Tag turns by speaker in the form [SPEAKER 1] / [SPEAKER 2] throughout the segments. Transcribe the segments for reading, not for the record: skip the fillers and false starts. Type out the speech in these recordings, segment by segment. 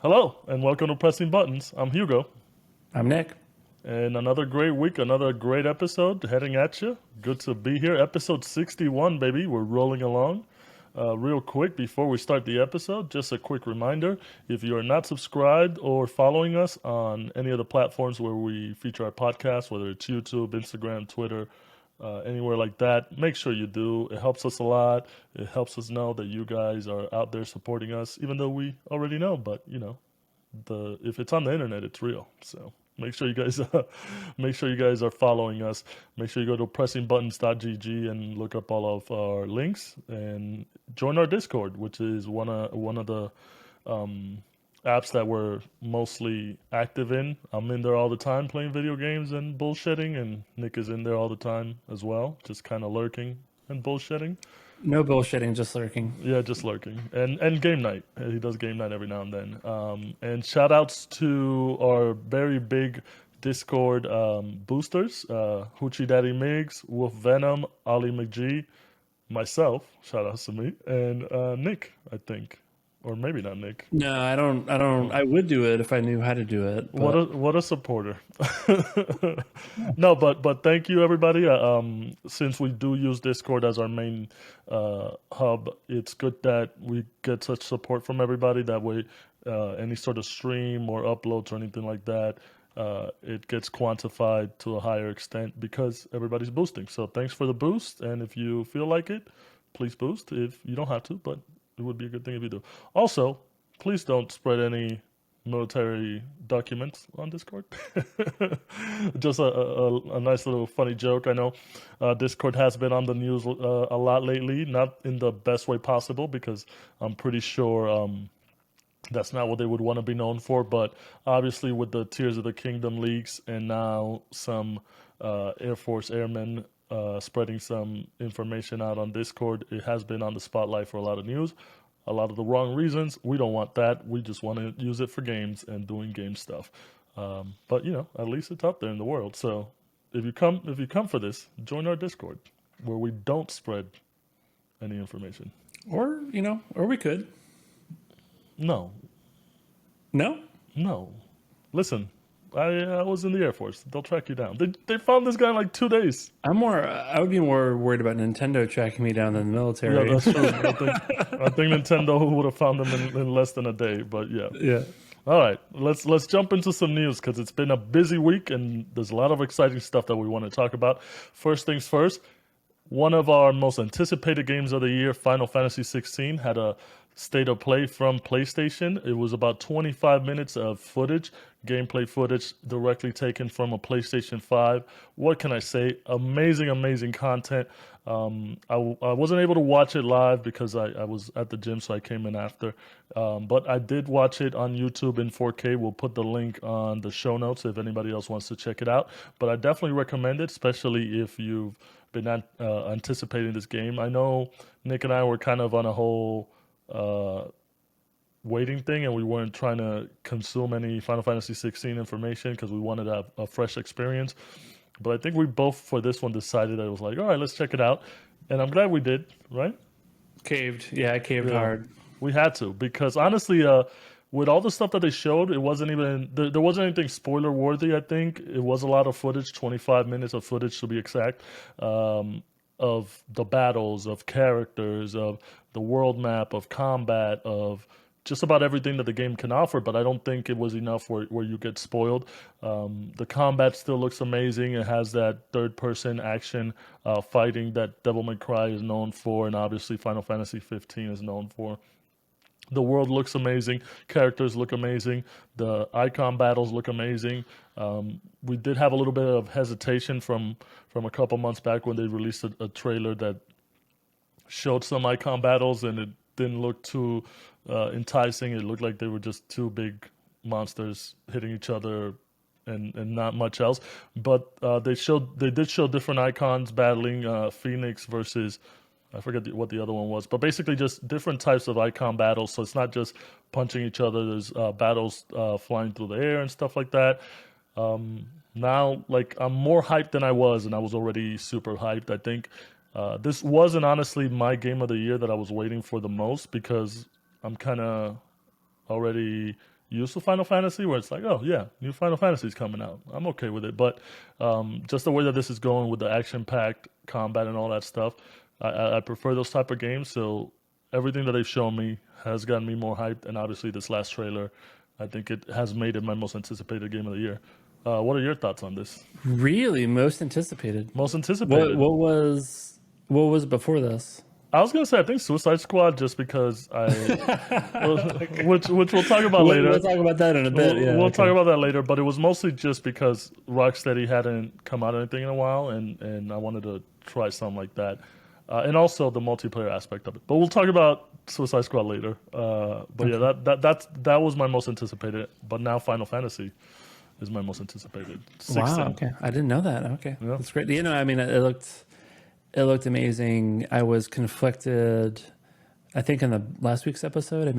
[SPEAKER 1] Hello, and welcome to Pressing Buttons. I'm Hugo,
[SPEAKER 2] I'm Nick.
[SPEAKER 1] and another great week, another great episode heading at you. Good to be here. Episode 61, baby. We're rolling along. Real quick, before we start the episode, just a quick reminder if you are not subscribed or following us on any of the platforms where we feature our podcast, whether it's YouTube, Instagram, Twitter, anywhere like that, make sure you do. It helps us a lot. It helps us know that you guys are out there supporting us, even though we already know, but the if it's on the internet, it's real. So make sure you guys make sure you guys are following us. Make sure you go to pressingbuttons.gg and look up all of our links and join our Discord, which is one of the apps that we're mostly active in. I'm in there all the time playing video games and bullshitting, and Nick is in there all the time as well, just kind of lurking and bullshitting.
[SPEAKER 2] No bullshitting, just lurking.
[SPEAKER 1] Yeah, just lurking. And game night. He does game night every now and then. And shout outs to our very big Discord boosters, Hoochie Daddy Migs, Wolf Venom, Ali McGee, myself, shout outs to me, and Nick, I think. Or maybe not Nick.
[SPEAKER 2] No, I don't. I would do it if I knew how to do it. But
[SPEAKER 1] What a supporter. No, but thank you everybody. Since we do use Discord as our main hub, it's good that we get such support from everybody. That way, any sort of stream or uploads or anything like that, it gets quantified to a higher extent because everybody's boosting. So thanks for the boost, and if you feel like it, please boost. If you don't have to, but it would be a good thing if you do. Also, please don't spread any military documents on Discord. Just a nice little funny joke. I know Discord has been on the news a lot lately, not in the best way possible because I'm pretty sure that's not what they would want to be known for. But obviously, with the Tears of the Kingdom leaks and now some Air Force airmen spreading some information out on Discord, it has been on the spotlight for a lot of news. A lot of the wrong reasons. We don't want that. We just want to use it for games and doing game stuff. But at least it's up there in the world. So if you come for this, join our Discord where we don't spread any information.
[SPEAKER 2] or we could.
[SPEAKER 1] No,
[SPEAKER 2] No,
[SPEAKER 1] no. Listen, I was in the Air Force. They'll track you down. They found this guy in like 2 days.
[SPEAKER 2] I would be more worried about Nintendo tracking me down than the military.
[SPEAKER 1] Yeah, that's true. I think Nintendo would have found them in less than a day. But yeah.
[SPEAKER 2] Yeah.
[SPEAKER 1] All right, let's jump into some news because it's been a busy week and there's a lot of exciting stuff that we want to talk about. First things first, one of our most anticipated games of the year, Final Fantasy 16, had a state of play from PlayStation. It was about 25 minutes of footage, gameplay footage directly taken from a PlayStation 5. What can I say? Amazing, amazing content. I wasn't able to watch it live because I was at the gym, so I came in after. But I did watch it on YouTube in 4K. We'll put the link on the show notes if anybody else wants to check it out. But I definitely recommend it, especially if you've been anticipating this game. I know Nick and I were kind of on a whole waiting thing, and we weren't trying to consume any Final Fantasy 16 information because we wanted to have a fresh experience. But I think we both, for this one, decided that it was like, all right, let's check it out. And I'm glad we did, right?
[SPEAKER 2] Caved. Yeah, I caved
[SPEAKER 1] Yeah.
[SPEAKER 2] hard.
[SPEAKER 1] We had to because honestly, with all the stuff that they showed, it wasn't even there wasn't anything spoiler worthy. I think it was a lot of footage, 25 minutes of footage to be exact, of the battles, of characters, of the world map, of combat, of just about everything that the game can offer. But I don't think it was enough where you get spoiled. The combat still looks amazing. It has that third person action fighting that Devil May Cry is known for, and obviously Final Fantasy 15 is known for. The world looks amazing. Characters look amazing. The icon battles look amazing. We did have a little bit of hesitation from a couple months back when they released a trailer that showed some icon battles, and it didn't look too enticing. It looked like they were just two big monsters hitting each other and not much else. But they did show different icons battling Phoenix versus I forget what the other one was, but basically just different types of icon battles. So it's not just punching each other. There's battles flying through the air and stuff like that. Now, like I'm more hyped than I was, and I was already super hyped. I think this wasn't honestly my game of the year that I was waiting for the most because I'm kind of already used to Final Fantasy, where it's like, oh yeah, new Final Fantasy's coming out. I'm okay with it. But just the way that this is going with the action-packed combat and all that stuff, I prefer those type of games. So everything that they've shown me has gotten me more hyped. And obviously, this last trailer, I think it has made it my most anticipated game of the year. What are your thoughts on this?
[SPEAKER 2] Really, most anticipated.
[SPEAKER 1] Most
[SPEAKER 2] What
[SPEAKER 1] anticipated.
[SPEAKER 2] what was what was before this?
[SPEAKER 1] I was gonna say I think Suicide Squad just because which we'll talk about
[SPEAKER 2] We'll
[SPEAKER 1] later.
[SPEAKER 2] talk about that in a bit.
[SPEAKER 1] We'll,
[SPEAKER 2] Yeah.
[SPEAKER 1] we'll talk
[SPEAKER 2] Okay.
[SPEAKER 1] about that later, but it was mostly just because Rocksteady hadn't come out anything in a while, and I wanted to try something like that, and also the multiplayer aspect of it. But we'll talk about Suicide Squad later. But yeah,
[SPEAKER 2] Okay.
[SPEAKER 1] that was my most anticipated. But now Final Fantasy is my most anticipated.
[SPEAKER 2] Wow.
[SPEAKER 1] 16.
[SPEAKER 2] Okay. I didn't know that. Okay,
[SPEAKER 1] Yeah.
[SPEAKER 2] that's great. I mean, it looked amazing. I was conflicted. I think in the last week's episode, I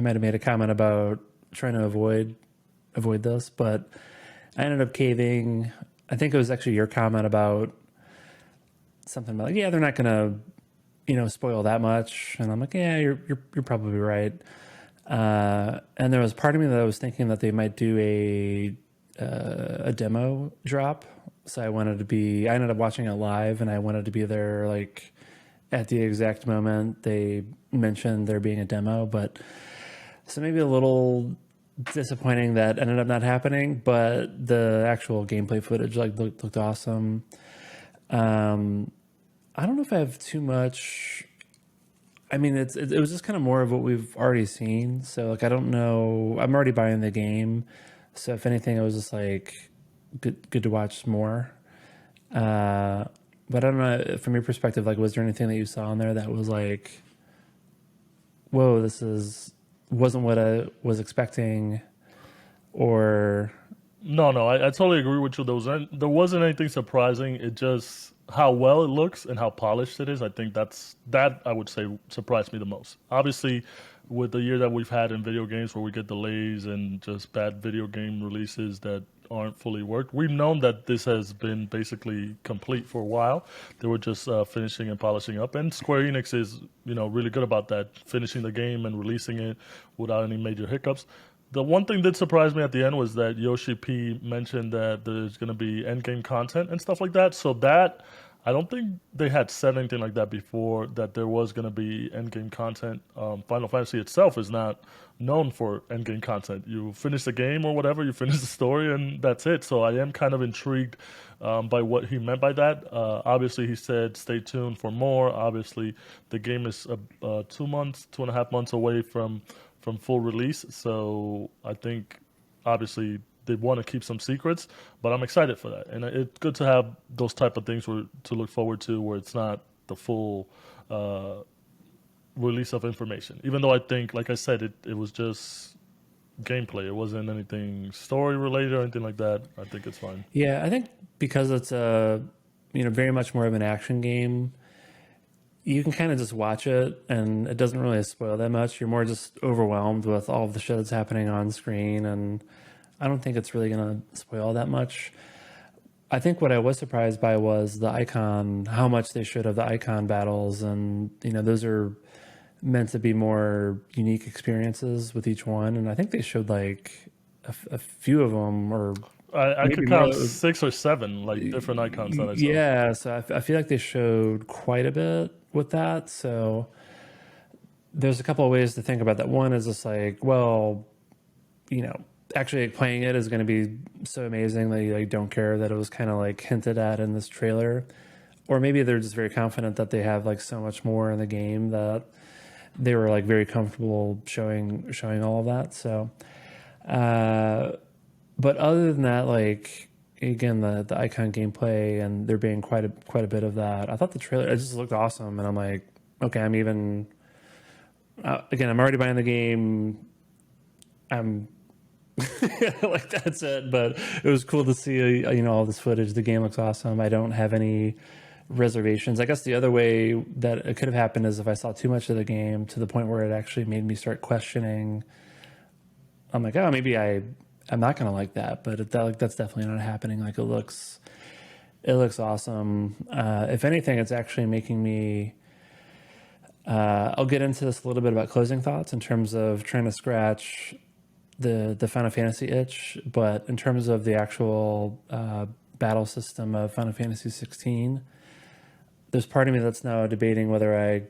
[SPEAKER 2] might have made a comment about trying to avoid this, but I ended up caving. I think it was actually your comment about something about like, yeah, they're not gonna, spoil that much, and I'm like, yeah, you're probably right. And there was part of me that was thinking that they might do a demo drop. So I ended up watching it live, and I wanted to be there like at the exact moment they mentioned there being a demo. But so maybe a little disappointing that ended up not happening. But the actual gameplay footage like looked awesome. Um, I don't know if I have too much. I mean, it was just kind of more of what we've already seen. So like, I don't know. I'm already buying the game, so if anything, it was just like good to watch more. Uh, but I don't know from your perspective. Like, was there anything that you saw in there that was like, whoa, this is wasn't what I was expecting, or
[SPEAKER 1] No, no, I totally agree with you. There wasn't anything surprising. It just how well it looks and how polished it is. I think that I would say surprised me the most. Obviously, with the year that we've had in video games where we get delays and just bad video game releases that aren't fully worked, we've known that this has been basically complete for a while. They were just finishing and polishing up, and Square Enix is really good about that, finishing the game and releasing it without any major hiccups. The one thing that surprised me at the end was that Yoshi P mentioned that there's going to be endgame content and stuff like that. So that I don't think they had said anything like that before. That there was going to be endgame content. Final Fantasy itself is not known for endgame content. You finish the game or whatever, you finish the story, and that's it. So I am kind of intrigued by what he meant by that. Obviously, he said stay tuned for more. Obviously, the game is 2 months, 2.5 months away from full release. So I think obviously they want to keep some secrets, but I'm excited for that, and it's good to have those type of things to look forward to, where it's not the full uh, release of information. Even though I think, like I said, it was just gameplay. It wasn't anything story related or anything like that. I think it's fine.
[SPEAKER 2] yeah, I think because it's very much more of an action game, you can kind of just watch it and it doesn't really spoil that much. You're more just overwhelmed with all of the shit that's happening on screen, and I don't think it's really going to spoil that much. I think what I was surprised by was the icon, how much they showed of the icon battles, and those are meant to be more unique experiences with each one, and I think they showed like a few of them, or
[SPEAKER 1] I
[SPEAKER 2] maybe
[SPEAKER 1] could
[SPEAKER 2] more.
[SPEAKER 1] count 6 or 7 like different icons that I saw.
[SPEAKER 2] Yeah, so I feel like they showed quite a bit with that. So there's a couple of ways to think about that. One is just like, well, actually like, playing it is going to be so amazing that you like don't care that it was kind of like hinted at in this trailer, or maybe they're just very confident that they have like so much more in the game that they were like very comfortable showing all of that. So, uh, but other than that, like again, the icon gameplay and there being quite a bit of that, I thought the trailer it just looked awesome, and I'm like, okay, I'm even again, I'm already buying the game. I'm like that's it, but it was cool to see all this footage. The game looks awesome. I don't have any reservations. I guess the other way that it could have happened is if I saw too much of the game to the point where it actually made me start questioning. I'm like, oh, maybe I'm not gonna like that, but that's definitely not happening. Like it looks awesome. If anything, it's actually making me I'll get into this a little bit about closing thoughts in terms of trying to scratch the Final Fantasy itch, but in terms of the actual battle system of Final Fantasy 16, there's part of me that's now debating whether I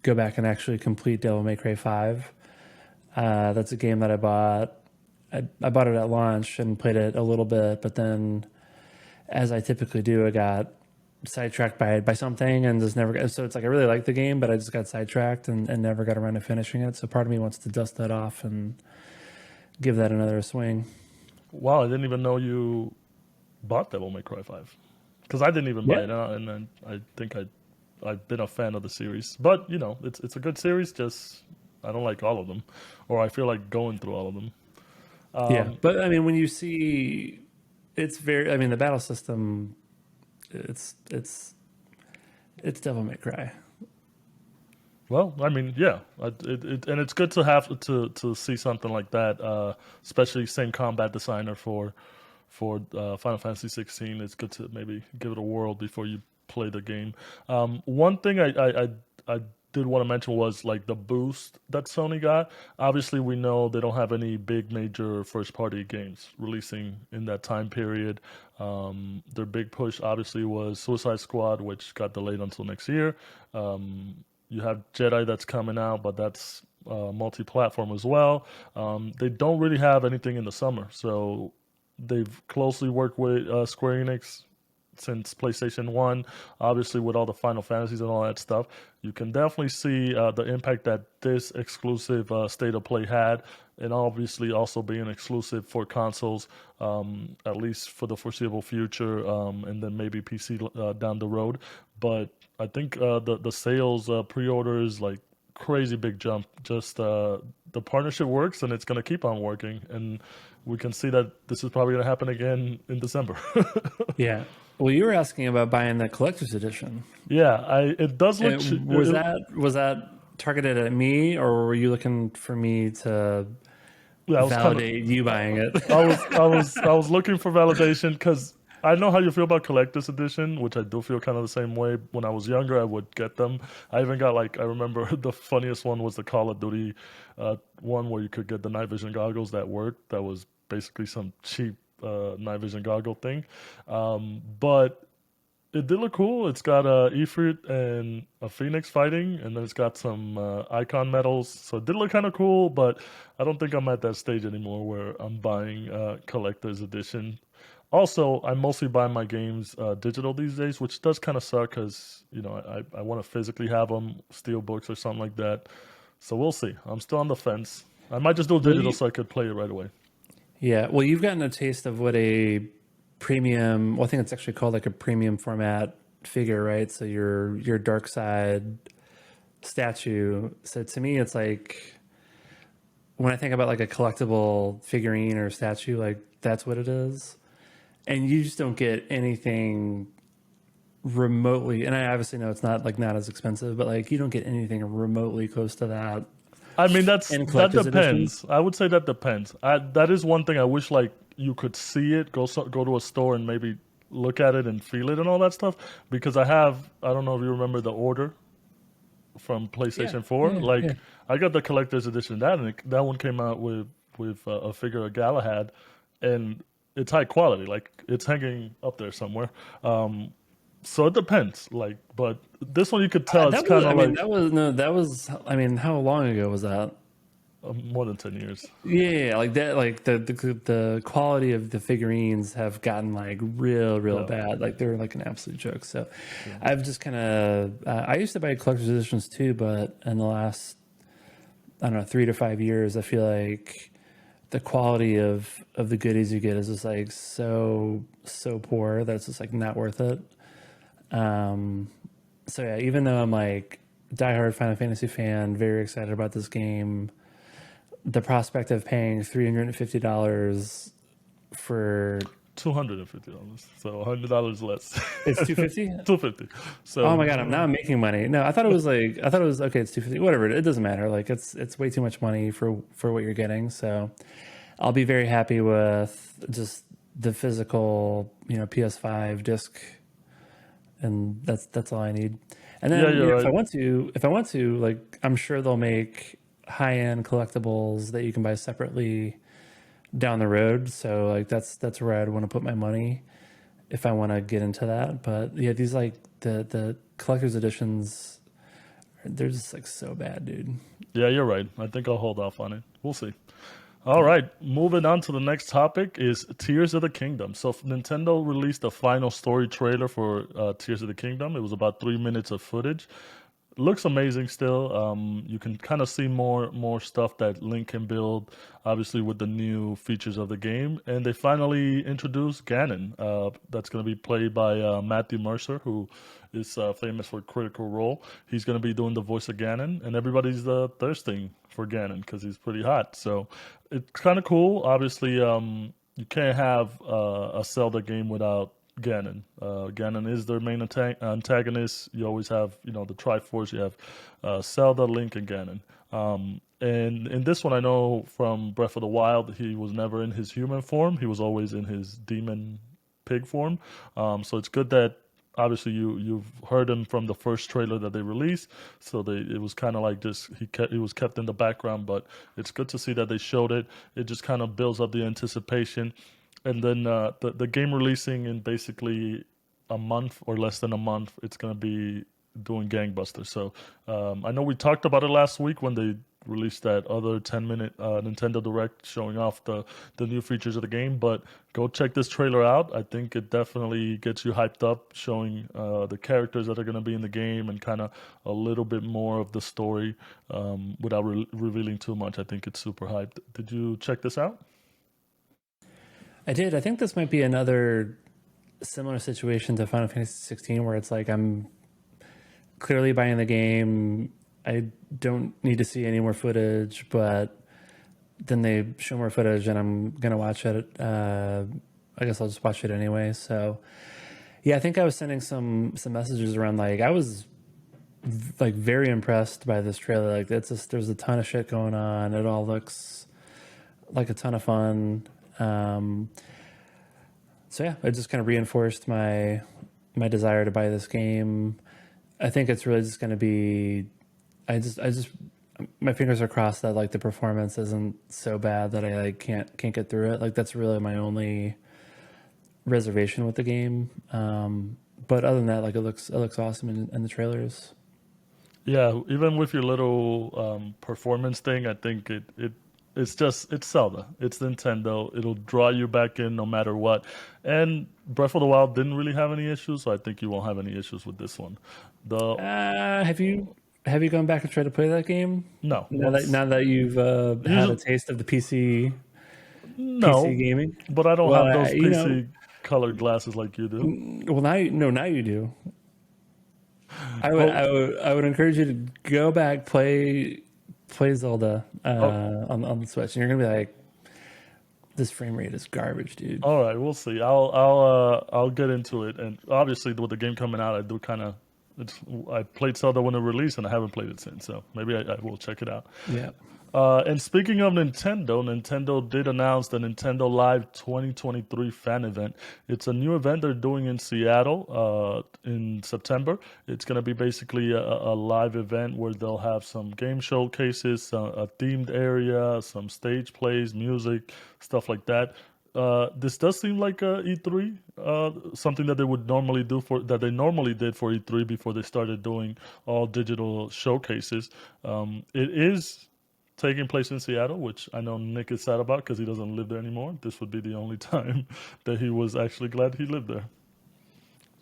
[SPEAKER 2] go back and actually complete Devil May Cry 5. That's a game that I bought. I bought it at launch and played it a little bit, but then, as I typically do, I got sidetracked by something and just never. So it's like I really like the game, but I just got sidetracked and never got around to finishing it. So part of me wants to dust that off and give that another swing.
[SPEAKER 1] Wow, I didn't even know you bought Devil May Cry 5. Because I didn't even buy
[SPEAKER 2] Yeah.
[SPEAKER 1] it out, and then I think I've been a fan of the series. But, you know, it's a good series, just I don't like all of them. Or I feel like going through all of them.
[SPEAKER 2] Yeah, but I mean, when you see, it's very. I mean, the battle system, it's it's it's Devil May Cry.
[SPEAKER 1] Well, I mean, yeah, and it's good to have to see something like that, especially same combat designer for Final Fantasy 16. It's good to maybe give it a whirl before you play the game. One thing I did want to mention was like the boost that Sony got. Obviously, we know they don't have any big major first party games releasing in that time period. Their big push obviously was Suicide Squad, which got delayed until next year. You have Jedi that's coming out, but that's multi-platform as well. They don't really have anything in the summer, so they've closely worked with Square Enix since PlayStation 1, obviously with all the Final Fantasies and all that stuff. You can definitely see the impact that this exclusive State of Play had, and obviously also being exclusive for consoles, at least for the foreseeable future, and then maybe PC down the road. But I think the sales pre-orders like crazy big jump. Just the partnership works, and it's going to keep on working. And we can see that this is probably going to happen again in December.
[SPEAKER 2] Yeah. Well, you were asking about buying the collector's edition.
[SPEAKER 1] Yeah, it does look.
[SPEAKER 2] Was that targeted at me, or were you looking for me to
[SPEAKER 1] Yeah, I was kind of.
[SPEAKER 2] validate you buying it?
[SPEAKER 1] I was looking for validation because I know how you feel about collector's edition, which I do feel kind of the same way. When I was younger, I would get them. I even got like I remember the funniest one was the Call of Duty one where you could get the night vision goggles that worked. That was basically some cheap night vision goggle thing, but it did look cool. It's got a Ifrit and a Phoenix fighting, and then it's got some icon medals. So it did look kind of cool, but I don't think I'm at that stage anymore where I'm buying collector's edition. Also, I mostly buy my games digital these days, which does kind of suck because I want to physically have them, steel books or something like that. So we'll see. I'm still on the fence. I might just do
[SPEAKER 2] Well,
[SPEAKER 1] digital so I could play it right away.
[SPEAKER 2] yeah. Well, you've gotten a taste of what a premium. Well, I think it's actually called like a premium format figure, right? So your dark side statue. So to me, it's like when I think about like a collectible figurine or statue, like that's what it is. And you just don't get anything remotely. And I obviously know it's not as expensive, but like you don't get anything remotely close to that
[SPEAKER 1] I mean,
[SPEAKER 2] in
[SPEAKER 1] that
[SPEAKER 2] collector's edition.
[SPEAKER 1] depends. I would say that depends. That is one thing I wish like you could see it. Go to a store and maybe look at it and feel it and all that stuff. Because I don't know if you remember the Order from
[SPEAKER 2] Yeah,
[SPEAKER 1] PlayStation 4.
[SPEAKER 2] yeah, yeah.
[SPEAKER 1] Like I got the collector's edition of that, and that one came out with a figure of Galahad, and it's high quality. Like it's hanging up there somewhere. So it depends. Like, but this one you could tell it's
[SPEAKER 2] That was,
[SPEAKER 1] kind
[SPEAKER 2] I
[SPEAKER 1] of
[SPEAKER 2] mean,
[SPEAKER 1] like
[SPEAKER 2] that was, no, that was, I mean, how long ago was that?
[SPEAKER 1] more than 10 years.
[SPEAKER 2] Yeah, like that, like the quality of the figurines have gotten like real
[SPEAKER 1] Yeah.
[SPEAKER 2] bad. Like they're like an absolute joke. So
[SPEAKER 1] Yeah.
[SPEAKER 2] I've just kind of, I used to buy collector's editions too, but in the last, I don't know, 3 to 5 years, I feel like the quality of the goodies you get is just like so poor that it's just like not worth it. Um, so yeah, even though I'm like diehard Final Fantasy fan, very excited about this game, the prospect of paying $350 for
[SPEAKER 1] $250, so $100 less.
[SPEAKER 2] it's 250.
[SPEAKER 1] 250.
[SPEAKER 2] Oh
[SPEAKER 1] So
[SPEAKER 2] my god, now I'm making money. No, I thought it was okay. It's 250. Whatever. It doesn't matter. Like it's way too much money for what you're getting. So I'll be very happy with just the physical, PS5 disc, and that's all I need. And
[SPEAKER 1] Yeah,
[SPEAKER 2] then
[SPEAKER 1] you're
[SPEAKER 2] if I
[SPEAKER 1] right.
[SPEAKER 2] want to, like, I'm sure they'll make high-end collectibles that you can buy separately down the road. So like that's where I'd want to put my money if I want to get into that. But yeah, these like the collector's editions, they're just like so bad, dude.
[SPEAKER 1] Yeah, you're right. I think I'll hold off on it. We'll see. All
[SPEAKER 2] Yeah.
[SPEAKER 1] right, moving on to the next topic is Tears of the Kingdom. So Nintendo released the final story trailer for Tears of the Kingdom. It was about 3 minutes of footage. Looks amazing still. You can kind of see more stuff that Link can build, obviously with the new features of the game. And they finally introduced Ganon. That's going to be played by Matthew Mercer, who is famous for Critical Role. He's going to be doing the voice of Ganon, and everybody's thirsting for Ganon because he's pretty hot. So it's kind of cool. Obviously, you can't have a Zelda game without Ganon. Ganon is their main antagonist. You always have, the Triforce. You have Zelda, Link, and Ganon. And in this one, I know from Breath of the Wild, he was never in his human form. He was always in his demon pig form. So it's good that obviously you've heard him from the first trailer that they released. So it was kind of like just he was kept in the background, but it's good to see that they showed it. It just kind of builds up the anticipation. And then the game releasing in basically a month or less than a month, it's going to be doing gangbusters. So I know we talked about it last week when they released that other 10-minute Nintendo Direct showing off the new features of the game. But go check this trailer out. I think it definitely gets you hyped up, showing the characters that are going to be in the game and kind of a little bit more of the story without revealing too much. I think it's super hyped. Did you check this out?
[SPEAKER 2] I did. I think this might be another similar situation to Final Fantasy 16 where it's like I'm clearly buying the game. I don't need to see any more footage, but then they show more footage and I'm gonna watch it. I guess I'll just watch it anyway. So yeah, I think I was sending some messages around. Like I was like very impressed by this trailer. Like it's just there's a ton of shit going on. It all looks like a ton of fun. So yeah, it just kind of reinforced my desire to buy this game. I think it's really just going to be. I just my fingers are crossed that like the performance isn't so bad that I like can't get through it. Like that's really my only reservation with the game. But other than that, like it looks awesome in the trailers.
[SPEAKER 1] Yeah, even with your little performance thing, I think it's Zelda. It's Nintendo. It'll draw you back in no matter what. And Breath of the Wild didn't really have any issues, so I think you won't have any issues with this one. The
[SPEAKER 2] Have you gone back and tried to play that game
[SPEAKER 1] No,
[SPEAKER 2] now that
[SPEAKER 1] once
[SPEAKER 2] now that you've had a
[SPEAKER 1] usually
[SPEAKER 2] taste of the PC
[SPEAKER 1] no,
[SPEAKER 2] gaming?
[SPEAKER 1] but I don't
[SPEAKER 2] Well,
[SPEAKER 1] have those
[SPEAKER 2] you know,
[SPEAKER 1] PC colored glasses like you do.
[SPEAKER 2] well now you no now you do. I would
[SPEAKER 1] Well,
[SPEAKER 2] I would I would encourage you to go back play Zelda
[SPEAKER 1] oh,
[SPEAKER 2] on the Switch, and you're gonna be like, this frame rate is garbage, dude.
[SPEAKER 1] all right, we'll see. I'll get into it, and obviously with the game coming out, I do kind of. I played Zelda when it released, and I haven't played it since. So maybe I will check it out.
[SPEAKER 2] Yeah.
[SPEAKER 1] And speaking of Nintendo, Nintendo did announce the Nintendo Live 2023 fan event. It's a new event they're doing in Seattle in September. It's going to be basically a live event where they'll have some game showcases, a themed area, some stage plays, music, stuff like that. This does seem like E3, something that they would normally do for that they normally did for E3 before they started doing all digital showcases. It is taking place in Seattle, which I know Nick is sad about because he doesn't live there anymore. This would be the only time that he was actually glad he lived there.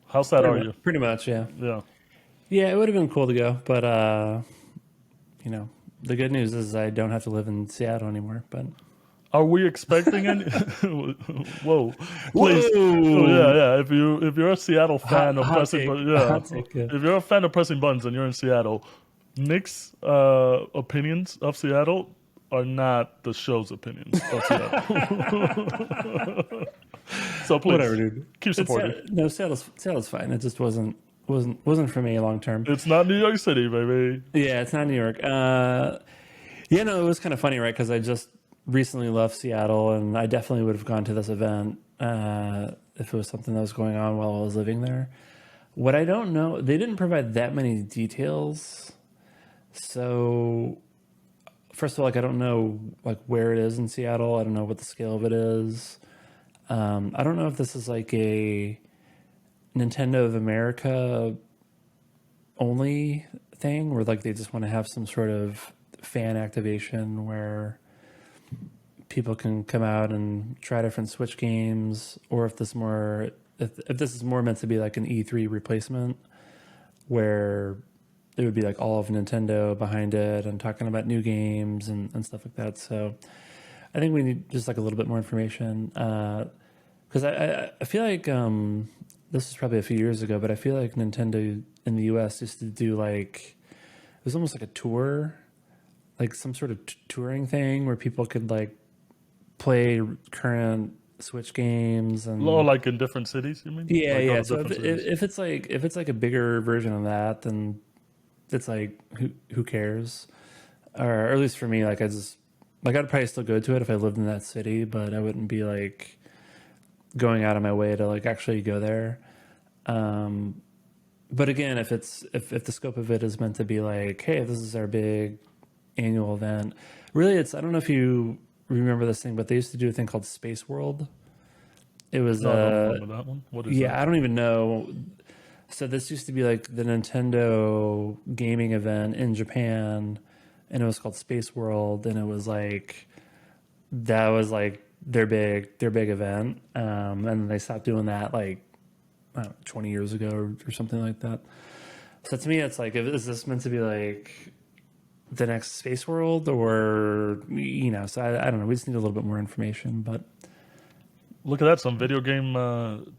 [SPEAKER 1] How sad are you?
[SPEAKER 2] Pretty much, yeah.
[SPEAKER 1] Yeah.
[SPEAKER 2] Yeah, it would have been cool to go, but the good news is I don't have to live in Seattle anymore. But
[SPEAKER 1] Are we expecting any? Whoa, please. Oh yeah,
[SPEAKER 2] whoa,
[SPEAKER 1] yeah. If you're a Seattle fan of
[SPEAKER 2] hot
[SPEAKER 1] pressing,
[SPEAKER 2] take,
[SPEAKER 1] yeah,
[SPEAKER 2] hot take. Yeah.
[SPEAKER 1] if you're a fan of pressing buttons and you're in Seattle, Nick's opinions of Seattle are not the show's opinions of Seattle. So
[SPEAKER 2] Whatever,
[SPEAKER 1] please
[SPEAKER 2] dude.
[SPEAKER 1] keep
[SPEAKER 2] It's
[SPEAKER 1] supporting.
[SPEAKER 2] no Seattle's fine. It just wasn't for me long term.
[SPEAKER 1] It's not New York City, baby.
[SPEAKER 2] Yeah, it's not New York. Yeah, no, it was kind of funny, right? Because I just recently left Seattle, and I definitely would have gone to this event if it was something that was going on while I was living there. What I don't know, they didn't provide that many details. So first of all, like I don't know like where it is in Seattle. I don't know what the scale of it is. I don't know if this is like a Nintendo of America only thing, where like they just want to have some sort of fan activation where people can come out and try different Switch games, or if this is more meant to be like an E3 replacement, where it would be like all of Nintendo behind it and talking about new games and stuff like that. So I think we need just like a little bit more information because I feel like this was probably a few years ago, but I feel like Nintendo in the US used to do like it was almost like a tour, like some sort of touring thing where people could like play current Switch games
[SPEAKER 1] Oh,
[SPEAKER 2] and
[SPEAKER 1] like in different cities, you mean?
[SPEAKER 2] yeah,
[SPEAKER 1] Like go
[SPEAKER 2] yeah.
[SPEAKER 1] to
[SPEAKER 2] So
[SPEAKER 1] different cities.
[SPEAKER 2] if it's like a bigger version of that, then it's like who cares? Or at least for me, like I just like I'd probably still go to it if I lived in that city, but I wouldn't be like going out of my way to like actually go there. Um, but again, if the scope of it is meant to be like, hey, this is our big annual event, really, it's I don't know if you remember this thing, but they used to do a thing called Space World. It was
[SPEAKER 1] No, I don't remember that one. What is that?
[SPEAKER 2] yeah, I don't even know. So this used to be like the Nintendo gaming event in Japan, and it was called Space World, and it was like that was like their big event, and they stopped doing that like I don't know, 20 years ago or something like that. So to me, it's like, is this meant to be like the next Space World, or you know? So I don't know. We just need a little bit more information, but
[SPEAKER 1] Look at that, some video game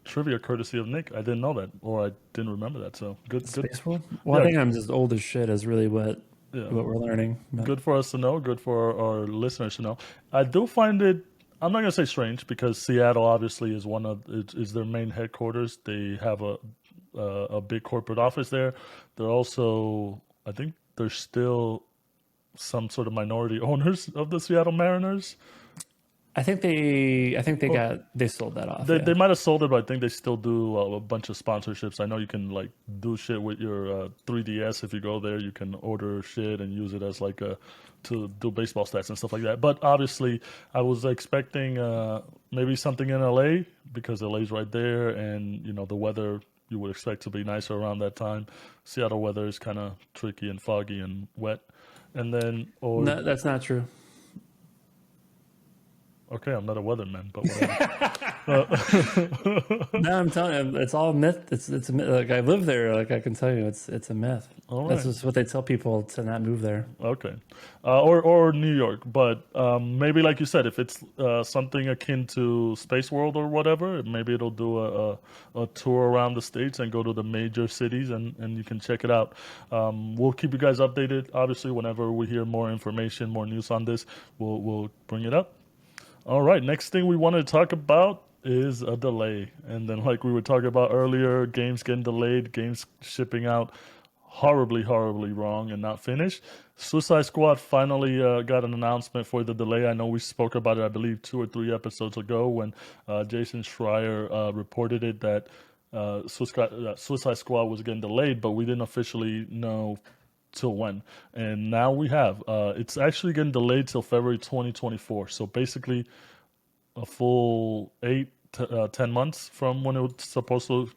[SPEAKER 1] trivia courtesy of Nick. I didn't know that, or I didn't remember that. So good, good.
[SPEAKER 2] Space World. Well, I
[SPEAKER 1] Yeah,
[SPEAKER 2] think I'm just old as shit. Is really
[SPEAKER 1] yeah.
[SPEAKER 2] what we're learning. But
[SPEAKER 1] Good for us to know. Good for our listeners to know. I do find it. I'm not gonna say strange because Seattle obviously is one of is their main headquarters. They have a big corporate office there. They're also, I think, there's still some sort of minority owners of the Seattle Mariners.
[SPEAKER 2] I think they sold that off.
[SPEAKER 1] They
[SPEAKER 2] Yeah.
[SPEAKER 1] might have sold it, but I think they still do a bunch of sponsorships. I know you can like do shit with your 3DS if you go there. You can order shit and use it as like a to do baseball stats and stuff like that. But obviously, I was expecting maybe something in LA because LA's right there, and you know the weather you would expect to be nicer around that time. Seattle weather is kind of tricky and foggy and wet, and then or
[SPEAKER 2] No, that's not true.
[SPEAKER 1] okay, I'm not a weatherman, but whatever. Uh,
[SPEAKER 2] No, I'm telling you, it's all myth. It's a myth. Like I live there. Like I can tell you, it's a myth.
[SPEAKER 1] all
[SPEAKER 2] That's
[SPEAKER 1] right.
[SPEAKER 2] just what they tell people to not move there.
[SPEAKER 1] Okay, or New York, but maybe like you said, if it's something akin to Space World or whatever, maybe it'll do a tour around the states and go to the major cities, and you can check it out. We'll keep you guys updated. Obviously, whenever we hear more information, more news on this, we'll bring it up. All right, next thing we wanted to talk about is a delay. And then, like we were talking about earlier, games getting delayed, games shipping out horribly, horribly wrong and not finished. Suicide Squad finally got an announcement for the delay. I know we spoke about it, I believe, 2 or 3 episodes ago when Jason Schreier reported it that Suicide Squad was getting delayed, but we didn't officially know till when. And now we have. It's actually getting delayed till February 2024. So basically, a full 10 months from when it was supposed to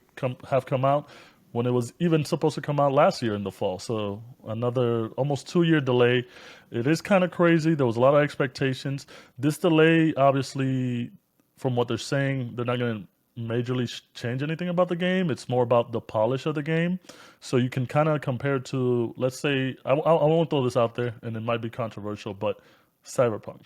[SPEAKER 1] have come out, when it was even supposed to come out last year in the fall. So another almost 2 year delay. It is kind of crazy. There was a lot of expectations. This delay, obviously, from what they're saying, they're not going to majorly change anything about the game. It's more about the polish of the game. So you can kind of compare it to, let's say, I won't throw this out there, and it might be controversial, but Cyberpunk.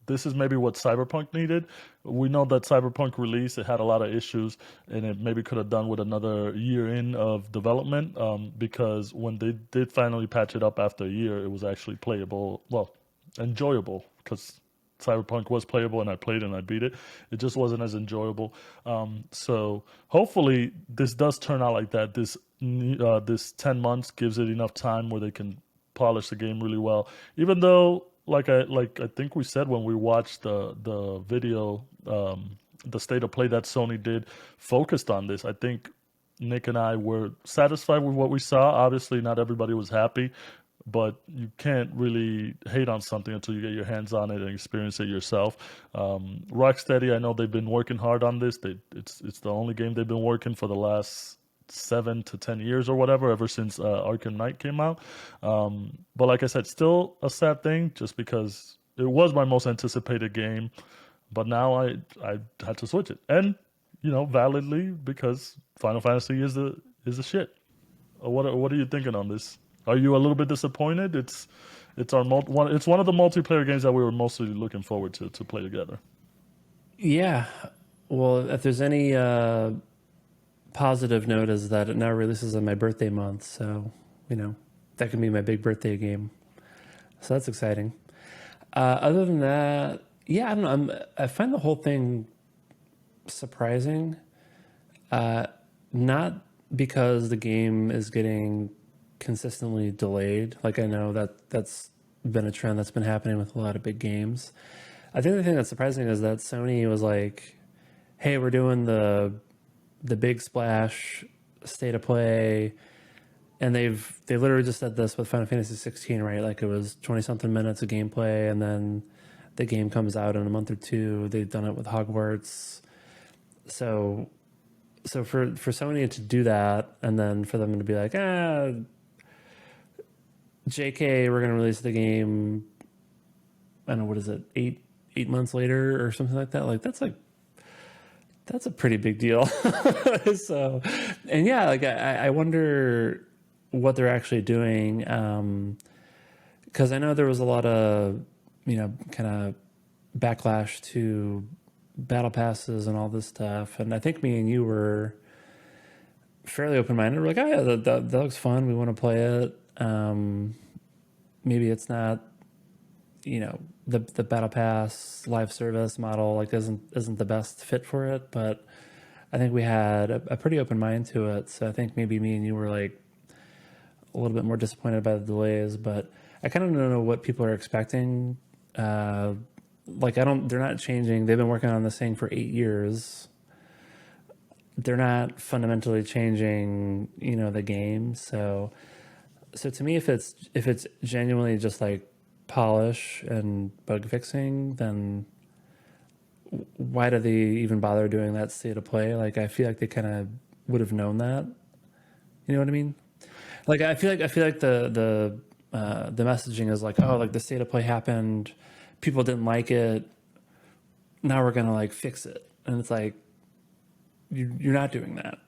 [SPEAKER 1] This is maybe what Cyberpunk needed. We know that Cyberpunk release, it had a lot of issues, and it maybe could have done with another year in of development. Because when they did finally patch it up after a year, it was actually playable, well, enjoyable. Because Cyberpunk was playable, and I played and I beat it. It just wasn't as enjoyable. So hopefully this does turn out like that. This 10 months gives it enough time where they can polish the game really well. Even though like I think we said when we watched the video, the state of play that Sony did focused on this. I think Nick and I were satisfied with what we saw. Obviously, not everybody was happy, but you can't really hate on something until you get your hands on it and experience it yourself. Rocksteady, I know they've been working hard on this. It's the only game they've been working for the last 7 to 10 years or whatever, ever since Arkham Knight came out. But like I said, still a sad thing, just because it was my most anticipated game, but now I had to switch it, and validly, because Final Fantasy is the shit. What are you thinking on this? Are you a little bit disappointed? It's one of the multiplayer games that we were mostly looking forward to play together.
[SPEAKER 2] Yeah. Well, if there's any positive note is that it now releases on my birthday month, so you know that can be my big birthday game. So that's exciting. Other than that, yeah, I don't know. I find the whole thing surprising. Not because the game is getting consistently delayed. Like I know that's been a trend that's been happening with a lot of big games. I think the thing that's surprising is that Sony was like, "Hey, we're doing the big splash state of play," and they literally just said this with Final Fantasy 16, right? Like it was 20 something minutes of gameplay, and then the game comes out in a month or two. They've done it with Hogwarts, so for Sony to do that, and then for them to be like, JK, we're gonna release the game. I don't know, what is it, 8 months later or something like that. Like that's a pretty big deal. So, and yeah, like I wonder what they're actually doing, because I know there was a lot of kind of backlash to battle passes and all this stuff, and I think me and you were fairly open minded. We're like, oh yeah, that looks fun. We want to play it. Maybe it's not, the battle pass live service model like isn't the best fit for it, but I think we had a pretty open mind to it. So I think maybe me and you were like a little bit more disappointed by the delays, but I kind of don't know what people are expecting. Like they're not changing. They've been working on this thing for 8 years. They're not fundamentally changing, the game. So to me, if it's genuinely just like polish and bug fixing, then why do they even bother doing that state of play? Like I feel like they kind of would have known that. You know what I mean? Like I feel like the messaging is like, oh, like the state of play happened, people didn't like it. Now we're gonna like fix it, and it's like you're not doing that.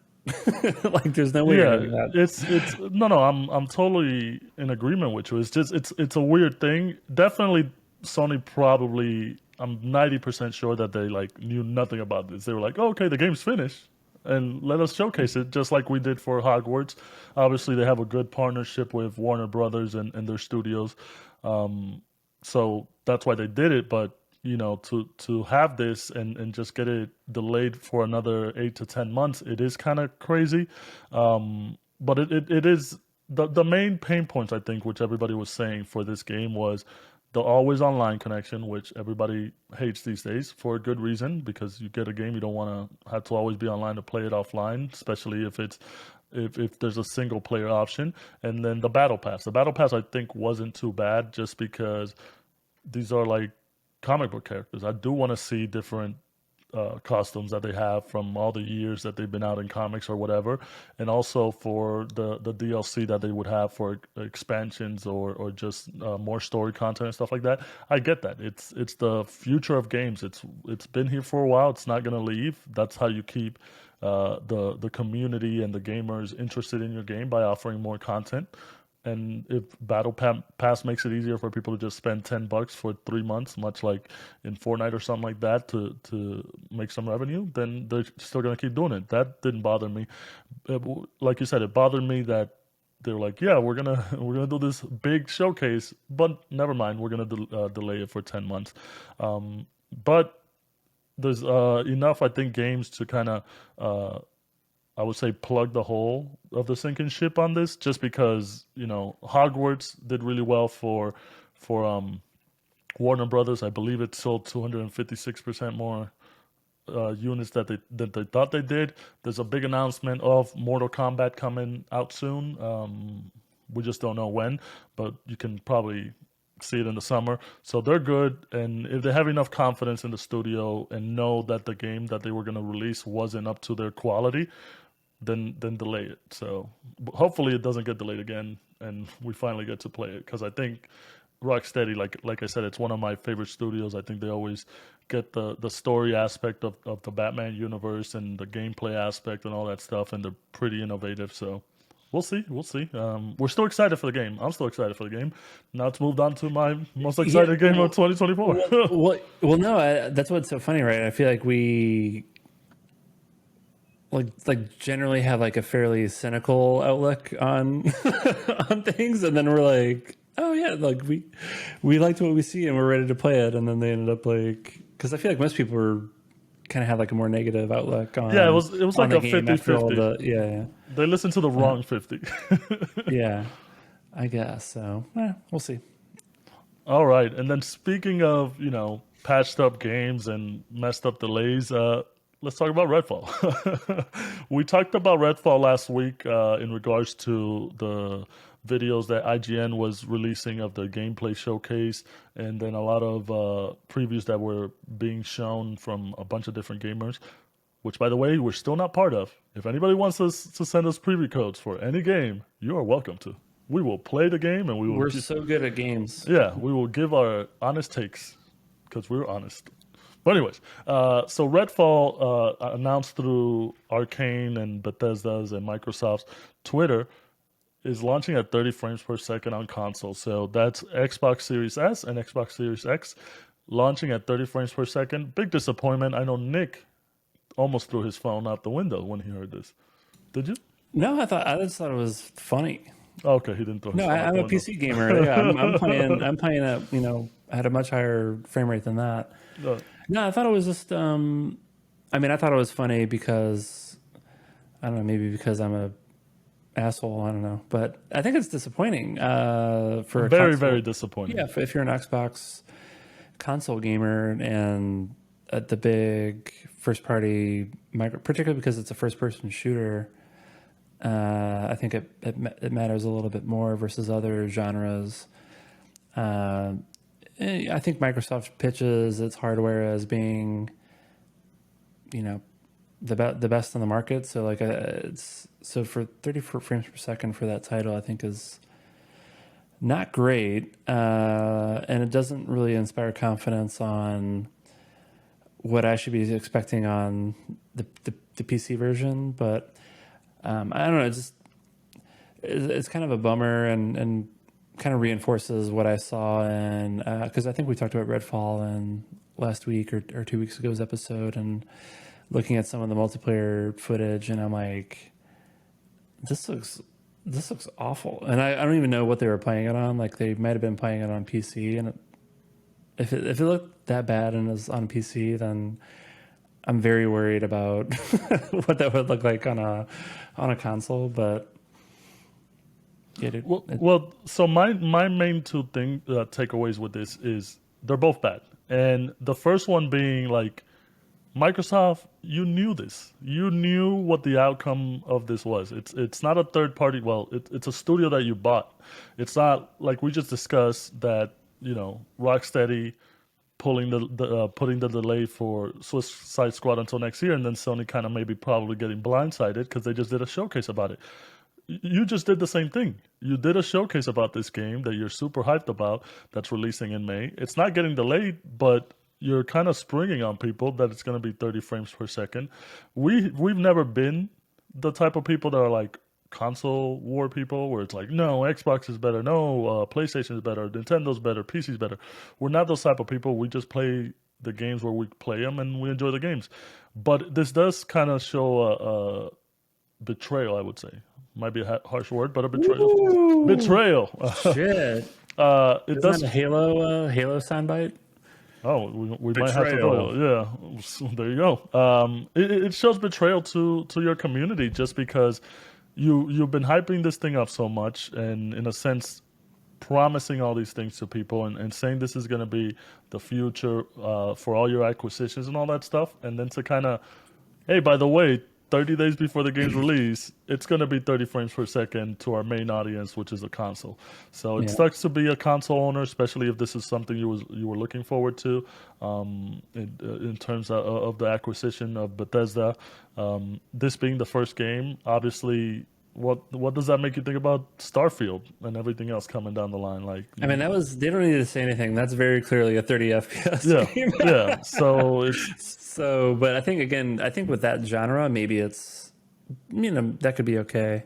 [SPEAKER 2] Like there's no way you're
[SPEAKER 1] Yeah,
[SPEAKER 2] doing that.
[SPEAKER 1] it's no. I'm totally in agreement with you. It's just it's a weird thing. Definitely, Sony probably. I'm 90% sure that they like knew nothing about this. They were like, oh, okay, the game's finished, and let us showcase it, just like we did for Hogwarts. Obviously, they have a good partnership with Warner Brothers and their studios, so that's why they did it. But to have this and just get it delayed for another 8 to 10 months, it is kind of crazy. But it is the main pain points, I think, which everybody was saying for this game, was the always online connection, which everybody hates these days for a good reason, because you get a game, you don't want to have to always be online to play it offline, especially if there's a single player option. And then the battle pass. The battle pass, I think, wasn't too bad, just because these are like comic book characters. I do want to see different costumes that they have from all the years that they've been out in comics or whatever, and also for the DLC that they would have for expansions or just more story content and stuff like that. I get that. It's the future of games. It's been here for a while. It's not gonna leave. That's how you keep the community and the gamers interested in your game, by offering more content. And if Pass makes it easier for people to just spend $10 for 3 months, much like in Fortnite or something like that, to make some revenue, then they're still gonna keep doing it. That didn't bother me. Like you said, it bothered me that they were like, "Yeah, we're gonna do this big showcase, but never mind, we're gonna delay it for 10 months." But there's enough, I think, games to kind of I would say plug the hole of the sinking ship on this, just because Hogwarts did really well for Warner Brothers. I believe it sold 256% more units that they thought they did. There's a big announcement of Mortal Kombat coming out soon. We just don't know when, but you can probably see it in the summer. So they're good, and if they have enough confidence in the studio and know that the game that they were going to release wasn't up to their quality, then delay it. So hopefully it doesn't get delayed again, and we finally get to play it because I think Rocksteady, like I said, it's one of my favorite studios. I think they always get the story aspect of the Batman universe and the gameplay aspect and all that stuff, and they're pretty innovative. So we'll see, we'll see. We're still excited for the game. I'm still excited for the game. Now it's moved on to my most
[SPEAKER 2] Yeah,
[SPEAKER 1] excited game of 2024.
[SPEAKER 2] no, that's what's so funny, right? I feel like we like generally have like a fairly cynical outlook on on things, and then we're like, oh yeah, like we liked what we see and we're ready to play it, and then they ended up like, because I feel like most people were kind of have like a more negative outlook
[SPEAKER 1] Yeah, it was
[SPEAKER 2] on
[SPEAKER 1] like
[SPEAKER 2] the
[SPEAKER 1] a
[SPEAKER 2] game after all
[SPEAKER 1] 50-50.
[SPEAKER 2] the
[SPEAKER 1] They listened to the wrong 50.
[SPEAKER 2] yeah, I guess so. We'll see.
[SPEAKER 1] All right, and then speaking of patched up games and messed up delays, let's talk about Redfall. We talked about Redfall last week in regards to the videos that IGN was releasing of the gameplay showcase, and then a lot of previews that were being shown from a bunch of different gamers. Which, by the way, we're still not part of. If anybody wants us to send us preview codes for any game, you are welcome to. We will play the game and we will
[SPEAKER 2] We're so good at games.
[SPEAKER 1] yeah, we will give our honest takes because we're honest. But anyways, so Redfall announced through Arcane and Bethesda's and Microsoft's Twitter is launching at 30 frames per second on console. So that's Xbox Series S and Xbox Series X launching at 30 frames per second. Big disappointment. I know Nick almost threw his phone out the window when he heard this. Did you?
[SPEAKER 2] No, I just thought it was funny.
[SPEAKER 1] Okay, he didn't throw his
[SPEAKER 2] No,
[SPEAKER 1] phone out
[SPEAKER 2] I'm
[SPEAKER 1] the
[SPEAKER 2] a
[SPEAKER 1] window.
[SPEAKER 2] PC gamer. Yeah, I'm playing at at a much higher frame rate than that.
[SPEAKER 1] Uh,
[SPEAKER 2] No, I thought it was just I mean, I thought it was funny because I don't know, maybe because I'm a asshole. I don't know, but I think it's disappointing for a
[SPEAKER 1] very,
[SPEAKER 2] console.
[SPEAKER 1] very disappointing.
[SPEAKER 2] Yeah, if you're an Xbox console gamer and at the big first party micro, particularly because it's a first person shooter, I think it matters a little bit more versus other genres. I think Microsoft pitches its hardware as being, the best on the market. So like it's so for 30 frames per second for that title, I think is not great, and it doesn't really inspire confidence on what I should be expecting on the PC version. But I don't know. It's kind of a bummer and kind of reinforces what I saw. And because I think we talked about Redfall in last week or 2 weeks ago's episode, and looking at some of the multiplayer footage, and I'm like, this looks awful. And I don't even know what they were playing it on. Like they might have been playing it on PC, and if it looked that bad and is on PC, then I'm very worried about what that would look like on a console. But yeah, dude,
[SPEAKER 1] so my main two takeaways with this is they're both bad, and the first one being like Microsoft, you knew this. You knew what the outcome of this was. It's not a third party. Well, it's a studio that you bought. It's not like we just discussed that Rocksteady putting the delay for Suicide Squad until next year, and then Sony kind of maybe probably getting blindsided because they just did a showcase about it. You just did the same thing. You did a showcase about this game that you're super hyped about that's releasing in May. It's not getting delayed, but you're kind of springing on people that it's going to be 30 frames per second. We've never been the type of people that are like console war people where it's like, no, Xbox is better, no, PlayStation is better, Nintendo's better, PC's better. We're not those type of people. We just play the games where we play them and we enjoy the games. But this does kind of show a betrayal, I would say. Might be a harsh word, but a betrayal.
[SPEAKER 2] Ooh,
[SPEAKER 1] Betrayal.
[SPEAKER 2] shit!
[SPEAKER 1] It
[SPEAKER 2] Isn't
[SPEAKER 1] does.
[SPEAKER 2] that a Halo soundbite?
[SPEAKER 1] Oh, we might have to
[SPEAKER 2] Betrayal.
[SPEAKER 1] do it. Yeah, so there you go. It shows betrayal to your community just because you've been hyping this thing up so much, and in a sense, promising all these things to people and saying this is going to be the future for all your acquisitions and all that stuff, and then to kind of, hey, by the way, 30 days before the game's release, it's going to be 30 frames per second to our main audience, which is a console. So it
[SPEAKER 2] Yeah.
[SPEAKER 1] sucks to be a console owner, especially if this is something you were looking forward to in terms of the acquisition of Bethesda. This being the first game, obviously, what does that make you think about Starfield and everything else coming down the line? Like,
[SPEAKER 2] I mean, that was, they don't need to say anything. That's very clearly a 30 FPS
[SPEAKER 1] yeah,
[SPEAKER 2] game.
[SPEAKER 1] yeah. So it's
[SPEAKER 2] So, but I think, again, I think with that genre, maybe it's, that could be okay.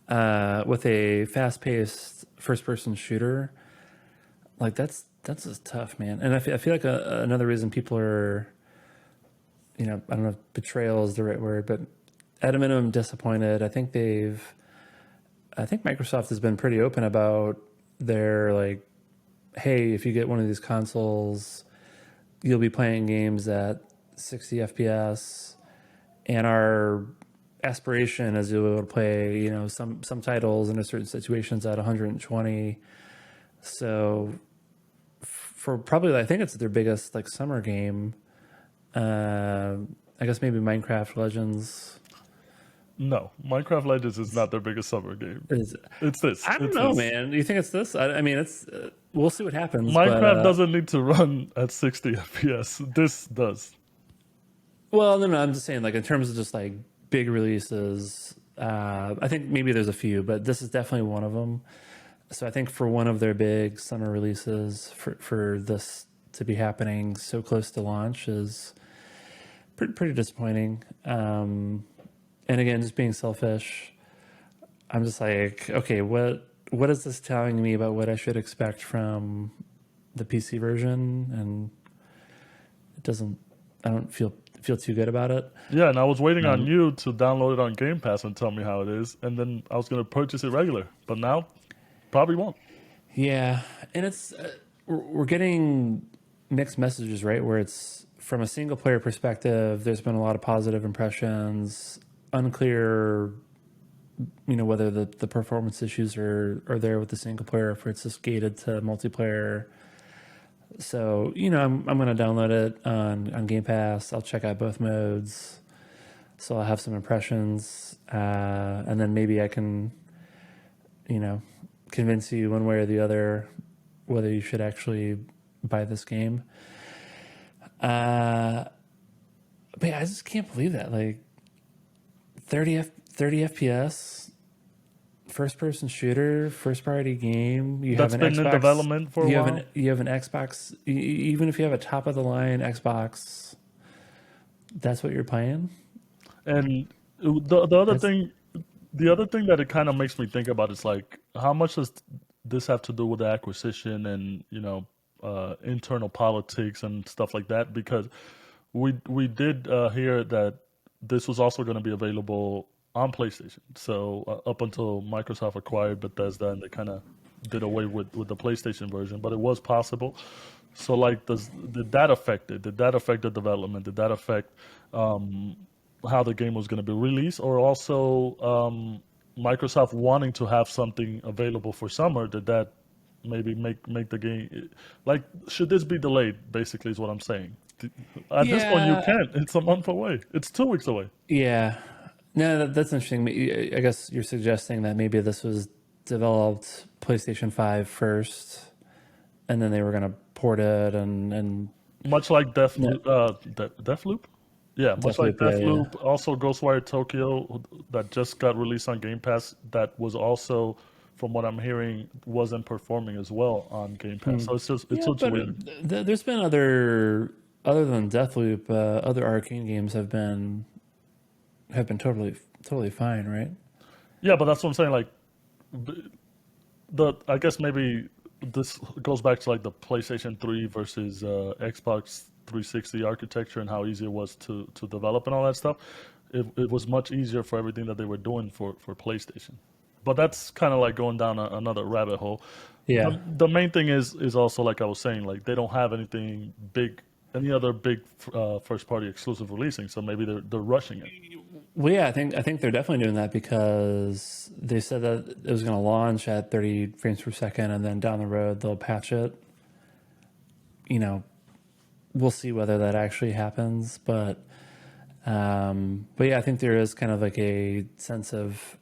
[SPEAKER 2] With a fast-paced first-person shooter, like that's just tough, man. And I feel like another reason people are, I don't know if betrayal is the right word, but at a minimum disappointed. I think Microsoft has been pretty open about their, like, hey, if you get one of these consoles, you'll be playing games at 60 FPS, and our aspiration is you'll be able to play, some titles in certain situations at 120. So for probably, I think it's their biggest like summer game. I guess maybe Minecraft Legends
[SPEAKER 1] no, Minecraft Legends is not their biggest summer game.
[SPEAKER 2] is.
[SPEAKER 1] It's this.
[SPEAKER 2] I don't
[SPEAKER 1] It's
[SPEAKER 2] know,
[SPEAKER 1] this.
[SPEAKER 2] man. Do you think it's this? I mean, it's. We'll see what happens. But
[SPEAKER 1] Minecraft doesn't need to run at 60 FPS. This does.
[SPEAKER 2] well, no, I'm just saying, like, in terms of just like big releases. I think maybe there's a few, but this is definitely one of them. So I think for one of their big summer releases, for this to be happening so close to launch is pretty disappointing. And again, just being selfish, I'm just like, okay, what is this telling me about what I should expect from the PC version? And it doesn't. I don't feel too good about it.
[SPEAKER 1] Yeah, and I was waiting on
[SPEAKER 2] Um,
[SPEAKER 1] you to download it on Game Pass and tell me how it is, and then I was going to purchase it regular. But now, probably won't.
[SPEAKER 2] yeah, and it's we're getting mixed messages, right? Where it's from a single player perspective, there's been a lot of positive impressions. Unclear, whether the performance issues are there with the single player, if it's just gated to multiplayer. So, I'm going to download it on Game Pass. I'll check out both modes. So I'll have some impressions. And then maybe I can, you know, convince you one way or the other whether you should actually buy this game. Uh, but yeah, I just can't believe that. Like 30 FPS, first person shooter, first party game. You have
[SPEAKER 1] That's
[SPEAKER 2] an
[SPEAKER 1] been in
[SPEAKER 2] Xbox.
[SPEAKER 1] development for a while.
[SPEAKER 2] You have an Xbox. Even if you have a top of the line Xbox, that's what you're playing.
[SPEAKER 1] And the other
[SPEAKER 2] That's
[SPEAKER 1] thing, the other thing that it kind of makes me think about is like, how much does this have to do with the acquisition and internal politics and stuff like that? Because we did hear that this was also going to be available on PlayStation. So up until Microsoft acquired Bethesda and they kind of did away with the PlayStation version, but it was possible. So like, did that affect it? Did that affect the development? Did that affect um, how the game was going to be released, or also Microsoft wanting to have something available for summer? Did that maybe make the game like, should this be delayed? Basically, is what I'm saying. At this point, you
[SPEAKER 2] yeah,
[SPEAKER 1] can't. It's a month away. It's 2 weeks away.
[SPEAKER 2] yeah. No, that's interesting. I guess you're suggesting that maybe this was developed PlayStation 5 first, and then they were going to port it and
[SPEAKER 1] Much like
[SPEAKER 2] no,
[SPEAKER 1] Deathloop. Yeah, much like
[SPEAKER 2] Deathloop. Yeah, yeah.
[SPEAKER 1] Deathloop. Also, Ghostwire Tokyo that just got released on Game Pass. That was also, from what I'm hearing, wasn't performing as well on Game Pass.
[SPEAKER 2] Hmm.
[SPEAKER 1] So it's
[SPEAKER 2] Yeah,
[SPEAKER 1] just
[SPEAKER 2] but
[SPEAKER 1] weird.
[SPEAKER 2] there's been other than Deathloop, other arcane games have been totally fine, right?
[SPEAKER 1] Yeah, but that's what I'm saying. Like, the I guess maybe this goes back to like the PlayStation 3 versus Xbox 360 architecture and how easy it was to develop and all that stuff. It was much easier for everything that they were doing for PlayStation. But that's kind of like going down another rabbit hole.
[SPEAKER 2] Yeah.
[SPEAKER 1] The main thing is also, like I was saying, like they don't have anything big, any other big first party exclusive releasing, so maybe they're rushing it.
[SPEAKER 2] Well, yeah, I think they're definitely doing that because they said that it was going to launch at 30 frames per second, and then down the road they'll patch it. You know, we'll see whether that actually happens, but yeah, I think there is kind of like a sense of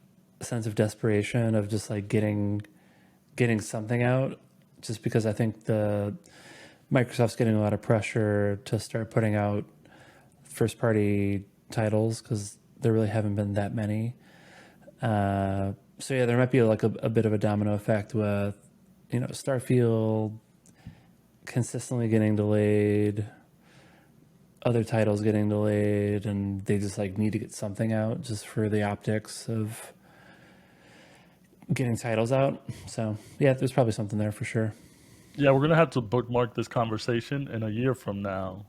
[SPEAKER 2] desperation of just like getting something out, just because I think the Microsoft's getting a lot of pressure to start putting out first party titles because there really haven't been that many. So yeah, there might be like a bit of a domino effect with Starfield consistently getting delayed, other titles getting delayed, and they just like need to get something out just for the optics of getting titles out. So yeah, there's probably something there for sure.
[SPEAKER 1] Yeah, we're gonna have to bookmark this conversation in a year from now,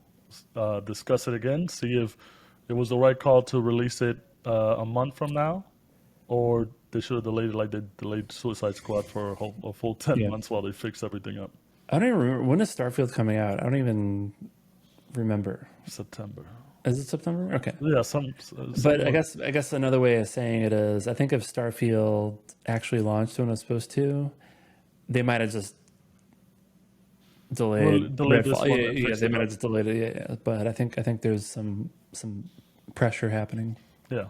[SPEAKER 1] discuss it again, see if it was the right call to release it a month from now, or they should have delayed it like they delayed Suicide Squad for a full 10
[SPEAKER 2] Yeah,
[SPEAKER 1] months while they fix everything up.
[SPEAKER 2] I don't even remember when is Starfield coming out. I don't even remember.
[SPEAKER 1] September.
[SPEAKER 2] Is it September? Okay.
[SPEAKER 1] Yeah,
[SPEAKER 2] But I
[SPEAKER 1] somewhat.
[SPEAKER 2] guess I guess another way of saying it is I think if Starfield actually launched when it was supposed to, they might have just delayed
[SPEAKER 1] Delayed this
[SPEAKER 2] Redfall.
[SPEAKER 1] one
[SPEAKER 2] Yeah,
[SPEAKER 1] and
[SPEAKER 2] yeah,
[SPEAKER 1] fixed
[SPEAKER 2] they
[SPEAKER 1] it
[SPEAKER 2] might
[SPEAKER 1] up.
[SPEAKER 2] have just delayed it. Yeah, yeah. But I think there's some pressure happening.
[SPEAKER 1] Yeah.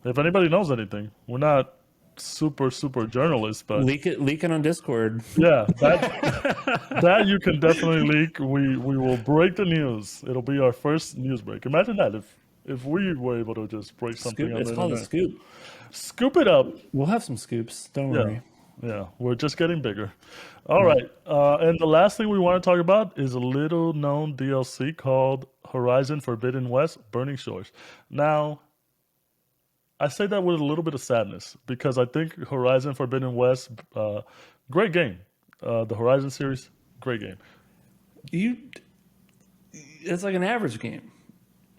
[SPEAKER 1] If anybody knows anything, we're not super journalists, but
[SPEAKER 2] Leak it on Discord.
[SPEAKER 1] yeah, that you can definitely leak. We will break the news. It'll be our first news break. Imagine that if we were able to just break something
[SPEAKER 2] Scoop.
[SPEAKER 1] on
[SPEAKER 2] It's
[SPEAKER 1] the
[SPEAKER 2] called a
[SPEAKER 1] internet.
[SPEAKER 2] scoop.
[SPEAKER 1] Scoop it up.
[SPEAKER 2] We'll have some scoops. Don't
[SPEAKER 1] Yeah.
[SPEAKER 2] worry.
[SPEAKER 1] Yeah. We're just getting bigger. All
[SPEAKER 2] Yeah.
[SPEAKER 1] right. And the last thing we want to talk about is a little known DLC called Horizon Forbidden West Burning Shores. Now, I say that with a little bit of sadness because I think Horizon Forbidden West, great game. The Horizon series, great game.
[SPEAKER 2] You. It's like an average game.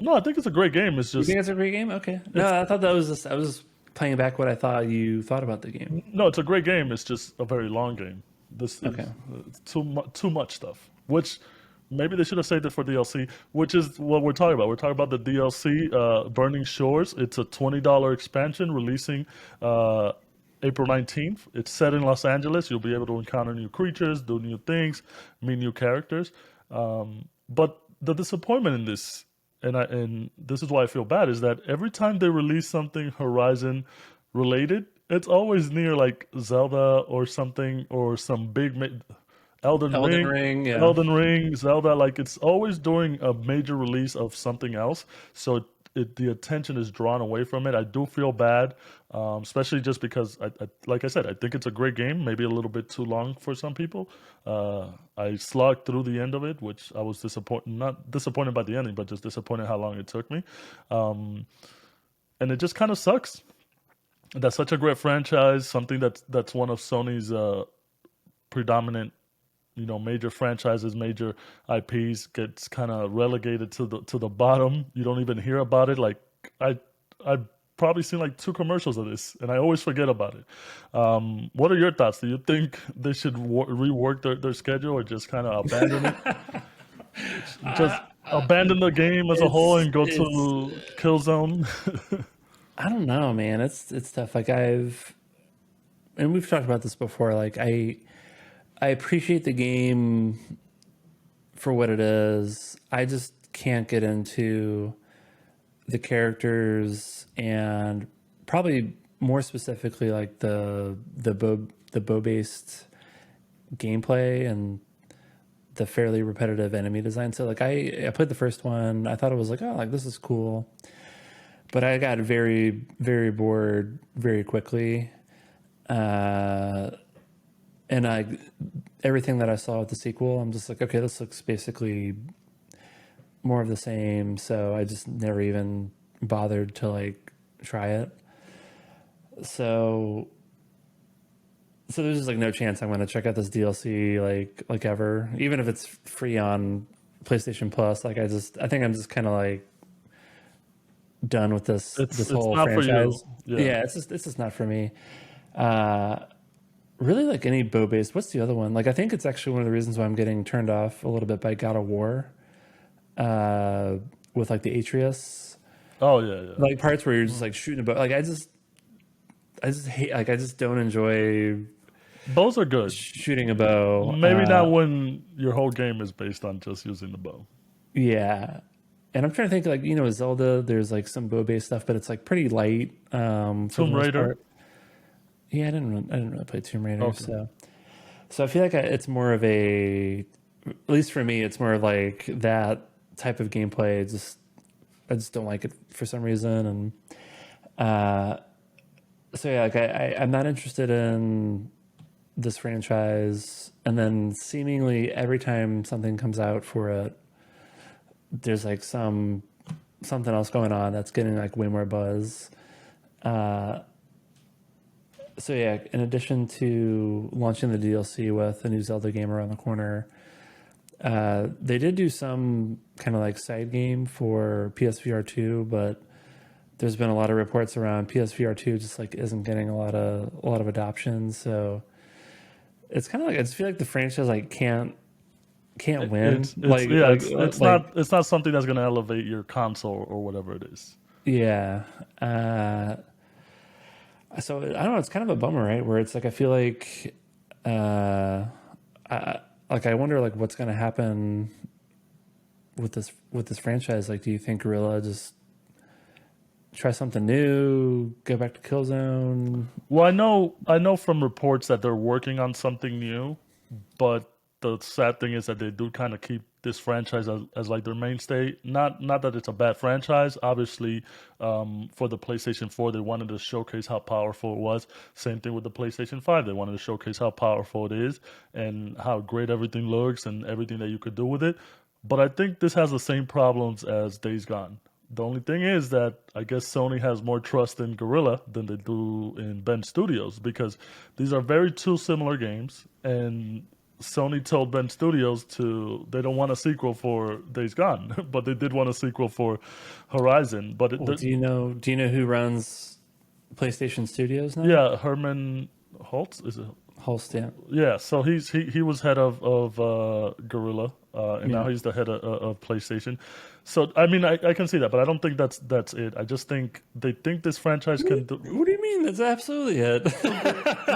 [SPEAKER 1] No, I think it's a great game. It's
[SPEAKER 2] You
[SPEAKER 1] just
[SPEAKER 2] think it's a great game? Okay.
[SPEAKER 1] it's
[SPEAKER 2] No, I thought that was just I was just playing back what I thought you thought about the game.
[SPEAKER 1] no, it's a great game. It's just a very long game. This
[SPEAKER 2] Okay.
[SPEAKER 1] is too much stuff. Which maybe they should have saved it for DLC. Which is what we're talking about. We're talking about the DLC, Burning Shores. It's a $20 expansion releasing uh, April 19th. It's set in Los Angeles. You'll be able to encounter new creatures, do new things, meet new characters. But the disappointment in this, and this is why I feel bad, is that every time they release something Horizon related, it's always near like Zelda or something or some Elden
[SPEAKER 2] Elden
[SPEAKER 1] Ring,
[SPEAKER 2] Ring, yeah.
[SPEAKER 1] Zelda. Like it's always during a major release of something else, so the attention is drawn away from it. I do feel bad, especially just because, like I said, I think it's a great game. Maybe a little bit too long for some people. I slogged through the end of it, which I was disappointed, not disappointed by the ending, but just disappointed how long it took me. Um, and it just kind of sucks. That's such a great franchise, something that's one of Sony's predominant, major franchises, major IPs gets kind of relegated to the bottom. You don't even hear about it. Like I I've probably seen like two commercials of this, and I always forget about it. What are your thoughts? Do you think they should rework their schedule or just kind of abandon it? Just abandon the game as a whole
[SPEAKER 2] It's
[SPEAKER 1] and go
[SPEAKER 2] it's
[SPEAKER 1] to Killzone?
[SPEAKER 2] I don't know, man. It's tough. Like and we've talked about this before. Like I appreciate the game for what it is. I just can't get into the characters and probably more specifically like the bow based gameplay and the fairly repetitive enemy design. So like I played the first one. I thought it was like, oh, like this is cool. But I got very bored very quickly. Uh, and everything that I saw with the sequel, I'm just like, okay, this looks basically more of the same. So I just never even bothered to like try it. So there's just like no chance I'm going to check out this DLC like ever, even if it's free on PlayStation Plus. Like I think I'm just kind of like done with this
[SPEAKER 1] It's
[SPEAKER 2] whole
[SPEAKER 1] not for you.
[SPEAKER 2] franchise.
[SPEAKER 1] Yeah.
[SPEAKER 2] Yeah, it's just not for me. Uh, really like any bow based. What's the other one? Like I think it's actually one of the reasons why I'm getting turned off a little bit by God of War with like the Atreus.
[SPEAKER 1] Oh yeah, yeah.
[SPEAKER 2] Like parts where you're just
[SPEAKER 1] Mm.
[SPEAKER 2] like shooting about. Like I just hate. Like I just don't enjoy
[SPEAKER 1] Bows are good.
[SPEAKER 2] shooting a bow.
[SPEAKER 1] Maybe not when your whole game is based on just using the bow.
[SPEAKER 2] Yeah. And I'm trying to think like, Zelda, there's like some bow based stuff, but it's like pretty light for the
[SPEAKER 1] Tomb
[SPEAKER 2] most
[SPEAKER 1] Raider.
[SPEAKER 2] part. Yeah, I didn't really play Tomb Raider,
[SPEAKER 1] Okay.
[SPEAKER 2] so I feel like it's more of a, at least for me, it's more like that type of gameplay. I just don't like it for some reason, and uh, so yeah, like I'm not interested in this franchise. And then seemingly every time something comes out for it, there's like something else going on that's getting like way more buzz. Uh, so yeah, in addition to launching the DLC with a new Zelda game around the corner, they did do some kind of like side game for PSVR 2, but there's been a lot of reports around PSVR 2 just like isn't getting a lot of adoption. So it's kind of like I just feel like the franchise like can't win.
[SPEAKER 1] It's yeah,
[SPEAKER 2] Like
[SPEAKER 1] it's not something that's gonna elevate your console or whatever it is.
[SPEAKER 2] yeah. So I don't know. It's kind of a bummer, right? Where it's like I feel like, uh, I wonder like what's going to happen with this franchise. Like, do you think Gorilla just try something new, go back to Killzone?
[SPEAKER 1] Well, I know from reports that they're working on something new, but the sad thing is that they do kind of keep this franchise as like their mainstay. Not that it's a bad franchise. Obviously, for the PlayStation 4, they wanted to showcase how powerful it was. Same thing with the PlayStation 5. They wanted to showcase how powerful it is and how great everything looks and everything that you could do with it. But I think this has the same problems as Days Gone. The only thing is that I guess Sony has more trust in Guerrilla than they do in Ben Studios because these are very two similar games, and Sony told Ben Studios they don't want a sequel for Days Gone, but they did want a sequel for Horizon. But
[SPEAKER 2] Well, do you know who runs PlayStation Studios now?
[SPEAKER 1] yeah, Herman Holtz is it?
[SPEAKER 2] Holst, yeah,
[SPEAKER 1] Yeah, so he was head of Gorilla, and now
[SPEAKER 2] yeah.
[SPEAKER 1] he's the head of PlayStation. So I mean, I can see that, but I don't think that's it. I just think they think this franchise can do.
[SPEAKER 2] What do you mean? That's absolutely it.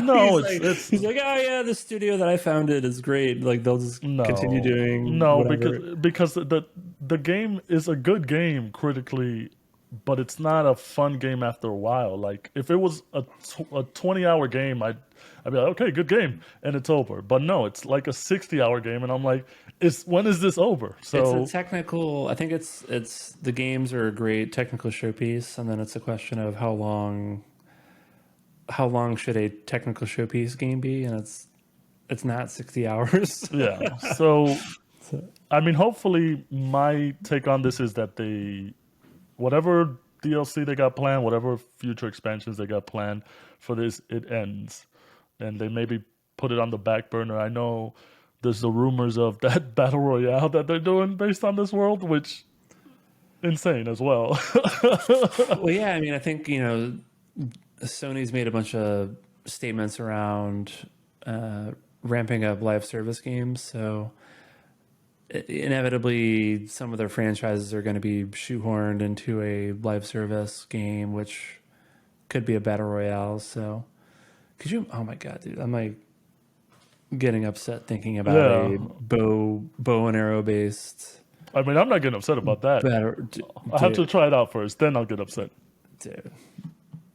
[SPEAKER 1] No, it's
[SPEAKER 2] He's like, oh yeah, the studio that I founded is great. Like they'll just continue
[SPEAKER 1] no,
[SPEAKER 2] doing
[SPEAKER 1] no,
[SPEAKER 2] whatever.
[SPEAKER 1] because the game is a good game critically, but it's not a fun game after a while. Like if it was a 20-hour game, I'd be like, okay, good game, and it's over. But no, it's like a 60-hour game, and I'm like, is when is this over?
[SPEAKER 2] It's a
[SPEAKER 1] So
[SPEAKER 2] technical. I think it's the games are a great technical showpiece, and then it's a question of how long should a technical showpiece game be, and it's not 60 hours.
[SPEAKER 1] yeah, so
[SPEAKER 2] So,
[SPEAKER 1] I mean, hopefully, my take on this is that whatever DLC they got planned, whatever future expansions they got planned for this, it ends, and they maybe put it on the back burner. I know there's the rumors of that battle royale that they're doing based on this world, which insane as well.
[SPEAKER 2] well, yeah, I mean, I think Sony's made a bunch of statements around ramping up live service games, so inevitably some of their franchises are going to be shoehorned into a live service game, which could be a battle royale. So could you? Oh my god, dude! I'm like getting upset thinking about
[SPEAKER 1] Yeah,
[SPEAKER 2] a bow and arrow based
[SPEAKER 1] I mean, I'm not getting upset about that.
[SPEAKER 2] battle.
[SPEAKER 1] I have to try it out first, then I'll get upset.
[SPEAKER 2] Dude,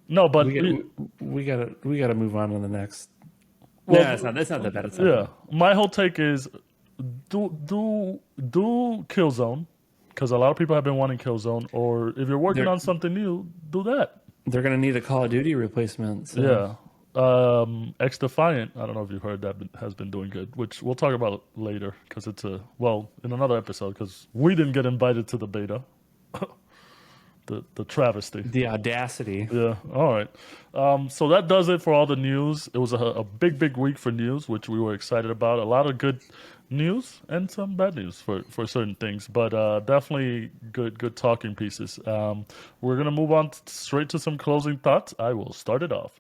[SPEAKER 1] No, but
[SPEAKER 2] we get we gotta move on to the next.
[SPEAKER 1] well,
[SPEAKER 2] No, it's not that bad. It's not that
[SPEAKER 1] yeah.
[SPEAKER 2] bad.
[SPEAKER 1] My whole take is do Killzone because a lot of people have been wanting Killzone, or if you're working
[SPEAKER 2] They're
[SPEAKER 1] on something new, do that.
[SPEAKER 2] they're gonna need a Call of Duty replacement. So
[SPEAKER 1] Yeah. X Defiant. I don't know if you've heard that has been doing good, which we'll talk about later because it's in another episode because we didn't get invited to the beta. The travesty.
[SPEAKER 2] the audacity.
[SPEAKER 1] Yeah. All right. So that does it for all the news. It was a big week for news, which we were excited about. A lot of good news and some bad news for certain things, but definitely good talking pieces. We're gonna move on straight to some closing thoughts. I will start it off.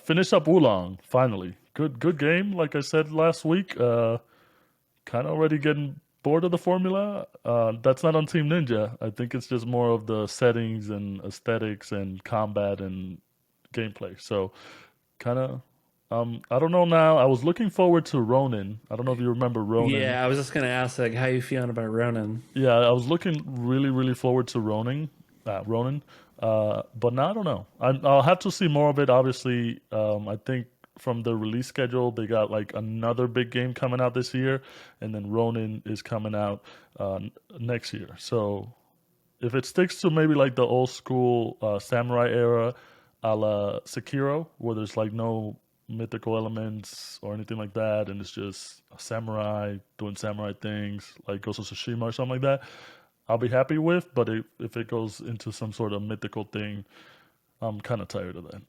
[SPEAKER 1] Finish up Wulong finally. Good game. Like I said last week. Kind of already getting bored of the formula. That's not on Team Ninja. I think it's just more of the settings and aesthetics and combat and gameplay. So kind of, I don't know now. I was looking forward to Ronin. I don't know if you remember Ronin.
[SPEAKER 2] Yeah, I was just gonna ask like how you feeling about Ronan.
[SPEAKER 1] Yeah, I was looking really, really forward to Ronin. But now I don't know. I'll have to see more of it. Obviously, I think from the release schedule, they got like another big game coming out this year, and then Ronin is coming out next year. So if it sticks to maybe like the old school samurai era, a la Sekiro, where there's like no mythical elements or anything like that, and it's just a samurai doing samurai things, like Ghost of Tsushima or something like that, I'll be happy with. But if it goes into some sort of mythical thing, I'm kind of tired of that.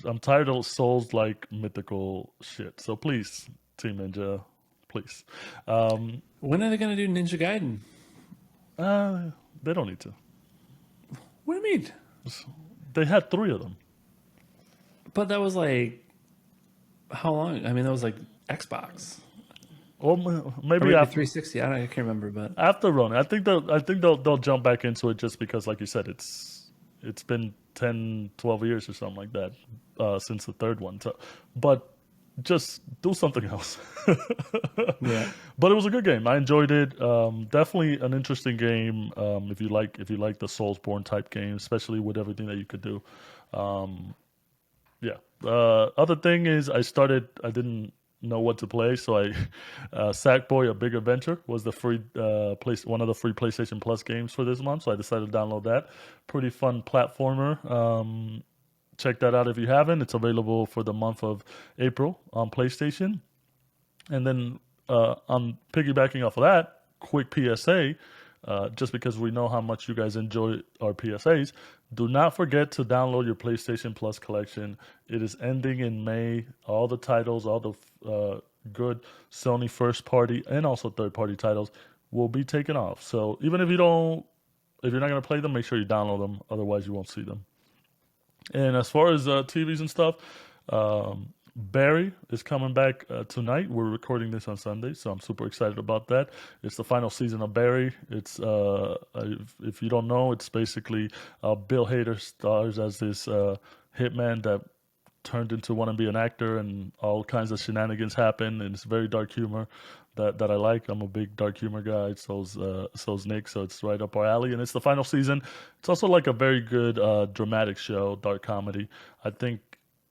[SPEAKER 1] I'm tired of Souls like mythical shit. So please, Team Ninja, please. Um,
[SPEAKER 2] When are they gonna do Ninja Gaiden?
[SPEAKER 1] they don't need to.
[SPEAKER 2] What do you mean?
[SPEAKER 1] They had three of them.
[SPEAKER 2] But that was like how long? I mean, that was like Xbox
[SPEAKER 1] Or
[SPEAKER 2] or
[SPEAKER 1] maybe
[SPEAKER 2] maybe
[SPEAKER 1] after
[SPEAKER 2] 360. I can't remember, but
[SPEAKER 1] Ronin. I think they'll jump back into it just because, like you said, it's been 10, 12 years or something like that since the third one. So, but just do something else.
[SPEAKER 2] yeah.
[SPEAKER 1] But it was a good game. I enjoyed it. Definitely an interesting game. If you like the Soulsborne type game, especially with everything that you could do. Um, yeah. Other thing is, I didn't know what to play, so Sackboy: A Big Adventure was the free one of the free PlayStation Plus games for this month, so I decided to download that. Pretty fun platformer. Check that out if you haven't. It's available for the month of April on PlayStation. And then I'm piggybacking off of that, quick PSA, just because we know how much you guys enjoy our PSAs. Do not forget to download your PlayStation Plus collection. It is ending in May. All the titles, all the good Sony first party and also third party titles will be taken off. So even if you're not going to play them, make sure you download them. Otherwise, you won't see them. And as far as TVs and stuff, Barry is coming back tonight. We're recording this on Sunday, so I'm super excited about that. It's the final season of Barry. It's if you don't know, it's basically Bill Hader stars as this hitman that turned into want to be an actor, and all kinds of shenanigans happen, and it's very dark humor that I like. I'm a big dark humor guy. So's Nick, so it's right up our alley. And it's the final season. It's also like a very good dramatic show, dark comedy. I think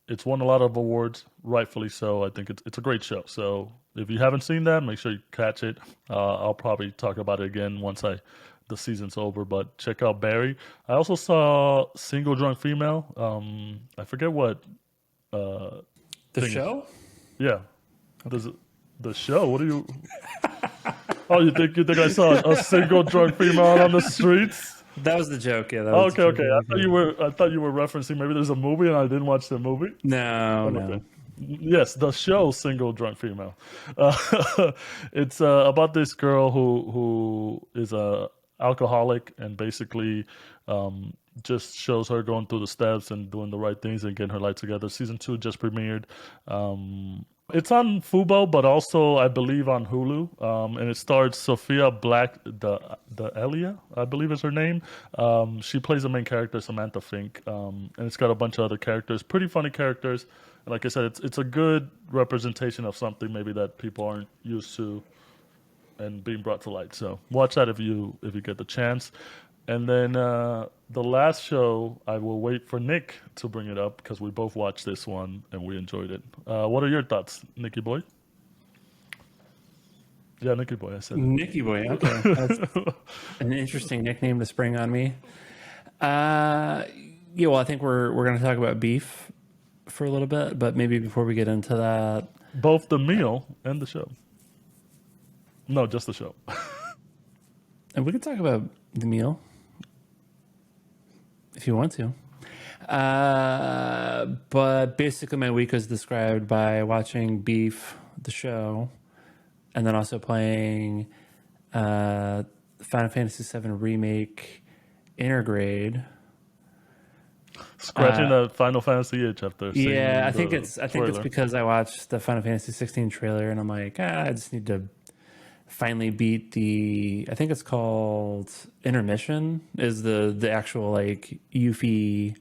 [SPEAKER 1] it's won a lot of awards, rightfully so. I think it's a great show. So if you haven't seen that, make sure you catch it. I'll probably talk about it again once the season's over. But check out Barry. I also saw Single Drunk Female. I forget what
[SPEAKER 2] The
[SPEAKER 1] thing.
[SPEAKER 2] show?
[SPEAKER 1] Yeah, the show. What do you? Oh, you think I saw a single drunk female on the streets?
[SPEAKER 2] That was the joke. Yeah, that
[SPEAKER 1] Oh,
[SPEAKER 2] was
[SPEAKER 1] okay,
[SPEAKER 2] the
[SPEAKER 1] okay.
[SPEAKER 2] joke.
[SPEAKER 1] I thought you were referencing maybe there's a movie and I didn't watch the movie.
[SPEAKER 2] No,
[SPEAKER 1] Oh,
[SPEAKER 2] no.
[SPEAKER 1] okay. Yes, the show "Single Drunk Female." It's about this girl who is a alcoholic and basically just shows her going through the steps and doing the right things and getting her life together. Season 2 just premiered. It's on Fubo, but also I believe on Hulu. And it stars Sophia Black, the Elia, I believe is her name. She plays the main character, Samantha Fink, and it's got a bunch of other characters, pretty funny characters. And like I said, it's a good representation of something maybe that people aren't used to and being brought to light. So watch that if you get the chance. And then the last show, I will wait for Nick to bring it up because we both watched this one and we enjoyed it. What are your thoughts, Nicky Boy? Yeah, Nicky Boy, I said
[SPEAKER 2] Nicky Boy. Okay. That's
[SPEAKER 1] it.
[SPEAKER 2] an interesting nickname to spring on me. Yeah, well, I think we're going to talk about beef for a little bit, but maybe before we get into that,
[SPEAKER 1] Both the meal and the show. No, just the show.
[SPEAKER 2] and we can talk about the meal if you want to. But basically, my week was described by watching Beef, the show, and then also playing Final Fantasy VII Remake Intergrade.
[SPEAKER 1] Scratching the Final Fantasy itch after seeing
[SPEAKER 2] Yeah, I think
[SPEAKER 1] the
[SPEAKER 2] it's
[SPEAKER 1] trailer.
[SPEAKER 2] because I watched the Final Fantasy 16 trailer, and I'm like, I just need to finally beat I think it's called Intermission, is the actual like Yuffie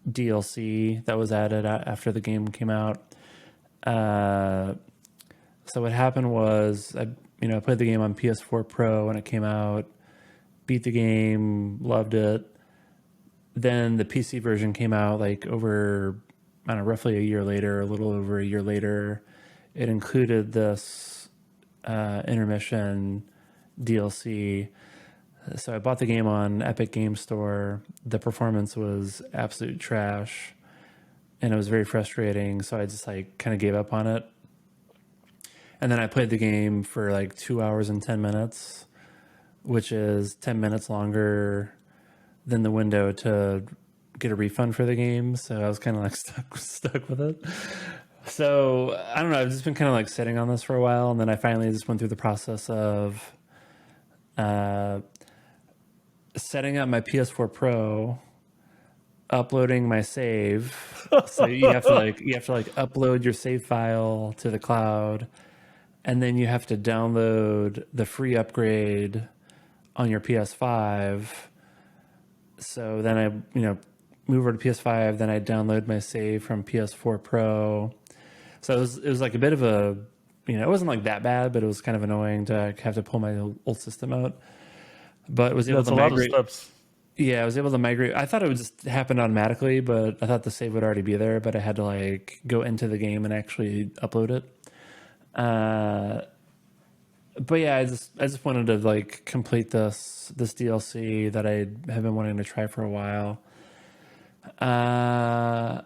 [SPEAKER 2] DLC that was added after the game came out. Uh, so what happened was I played the game on PS4 Pro when it came out, beat the game, loved it. Then the PC version came out like over, I don't know, roughly a year later, a little over a year later. It included this Intermission DLC. So I bought the game on Epic Game Store. The performance was absolute trash, and it was very frustrating. So I just like kind of gave up on it. And then I played the game for like 2 hours and 10 minutes, which is 10 minutes longer than the window to get a refund for the game. So I was kind of like stuck with it. So I don't know. I've just been kind of like sitting on this for a while, and then I finally just went through the process of uh, setting up my PS4 Pro, uploading my save. So you have to like upload your save file to the cloud, and then you have to download the free upgrade on your PS5. So then I move over to PS5. Then I download my save from PS4 Pro. So it was like a bit of a, it wasn't like that bad, but it was kind of annoying to have to pull my old system out. But was
[SPEAKER 1] Yeah,
[SPEAKER 2] able
[SPEAKER 1] it's
[SPEAKER 2] to
[SPEAKER 1] a lot of
[SPEAKER 2] migrate.
[SPEAKER 1] steps.
[SPEAKER 2] Yeah, I was able to migrate. I thought it would just happen automatically, but I thought the save would already be there. But I had to like go into the game and actually upload it. Uh, but yeah, I just wanted to like complete this DLC that I have been wanting to try for a while. Uh,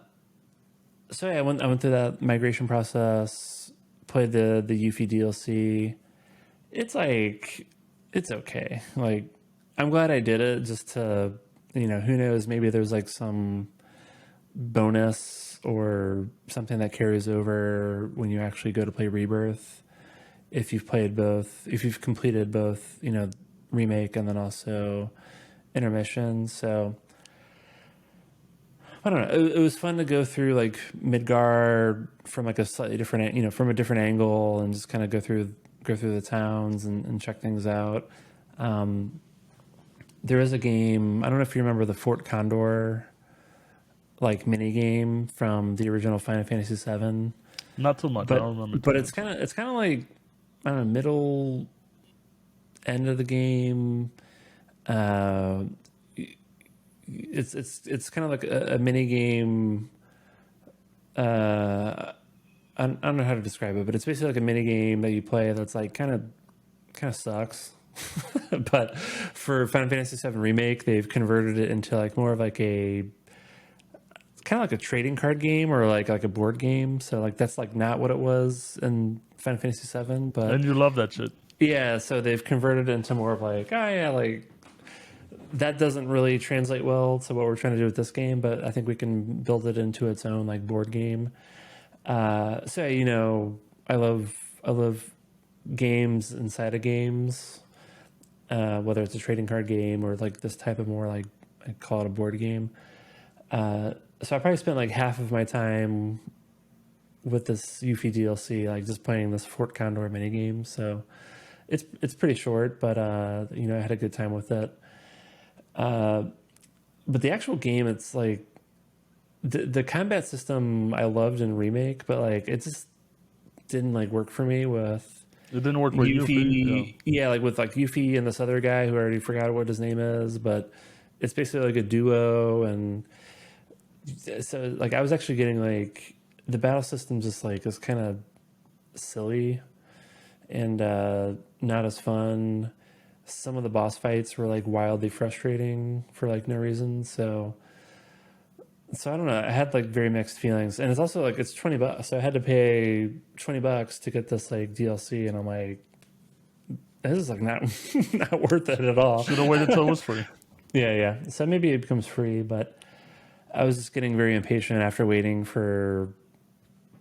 [SPEAKER 2] so yeah, I went through that migration process, played the Yuffie DLC. It's like it's okay. Like I'm glad I did it just to who knows, maybe there's like some bonus or something that carries over when you actually go to play Rebirth. If you've completed both, remake and then also intermission. So I don't know. It was fun to go through like Midgard from like a slightly different, from a different angle, and just kind of go through the towns and check things out. Um, there is a game. I don't know if you remember the Fort Condor like mini game from the original Final Fantasy VII,
[SPEAKER 1] Not too much. I
[SPEAKER 2] but
[SPEAKER 1] don't remember too
[SPEAKER 2] but it's
[SPEAKER 1] much.
[SPEAKER 2] kind of like, I don't know, middle end of the game. Uh, it's kind of like a mini game. I don't know how to describe it, but it's basically like a mini game that you play that's like kind of sucks. But for Final Fantasy VII Remake, they've converted it into like more of like a kind of like a trading card game or like a board game. So like that's like not what it was in Final Fantasy VII, but
[SPEAKER 1] And you love that shit.
[SPEAKER 2] yeah. So they've converted it into more of like, oh yeah, like that doesn't really translate well to what we're trying to do with this game, but I think we can build it into its own like board game. So I love games inside of games, whether it's a trading card game or like this type of more like, I call it a board game. So I probably spent like half of my time with this Yuffie DLC, like just playing this Fort Condor mini game. So it's pretty short, but I had a good time with it. Uh, but the actual game, it's like the combat system I loved in remake, but like it just didn't like work for me with
[SPEAKER 1] It didn't work with Yuffie. Yeah.
[SPEAKER 2] Yuffie. Yeah, like with like Yuffie and this other guy who I already forgot what his name is, but it's basically like a duo. And so like I was actually getting like the battle system just like is kind of silly and not as fun. Some of the boss fights were like wildly frustrating for like no reason. So I don't know. I had like very mixed feelings, and it's also like it's $20, so I had to pay $20 to get this like DLC, and I'm like, this is like not not worth it at all.
[SPEAKER 1] Should have waited till it was free.
[SPEAKER 2] Yeah, yeah. So maybe it becomes free, but I was just getting very impatient after waiting for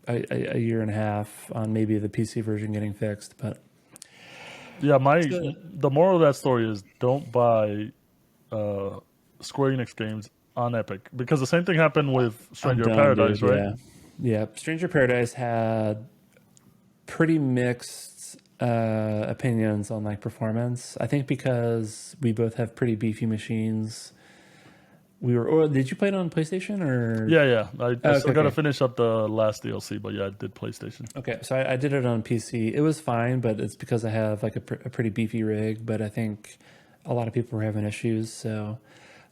[SPEAKER 2] a year and a half on maybe the PC version getting fixed. But
[SPEAKER 1] Yeah,
[SPEAKER 2] so
[SPEAKER 1] the moral of that story is don't buy uh, Square Enix games on Epic because the same thing happened with
[SPEAKER 2] I'm
[SPEAKER 1] Stranger of
[SPEAKER 2] done,
[SPEAKER 1] Paradise,
[SPEAKER 2] dude.
[SPEAKER 1] right?
[SPEAKER 2] Yeah, yeah. Stranger Paradise had pretty mixed. opinions on like performance. I think because we both have pretty beefy machines. We were. Or did you play it on PlayStation or?
[SPEAKER 1] Yeah, yeah. I
[SPEAKER 2] Oh,
[SPEAKER 1] still
[SPEAKER 2] okay,
[SPEAKER 1] got to
[SPEAKER 2] okay,
[SPEAKER 1] finish up the last DLC, but yeah, I did PlayStation.
[SPEAKER 2] okay. So I did it on PC. It was fine, but it's because I have like a pretty beefy rig. But I think a lot of people were having issues. So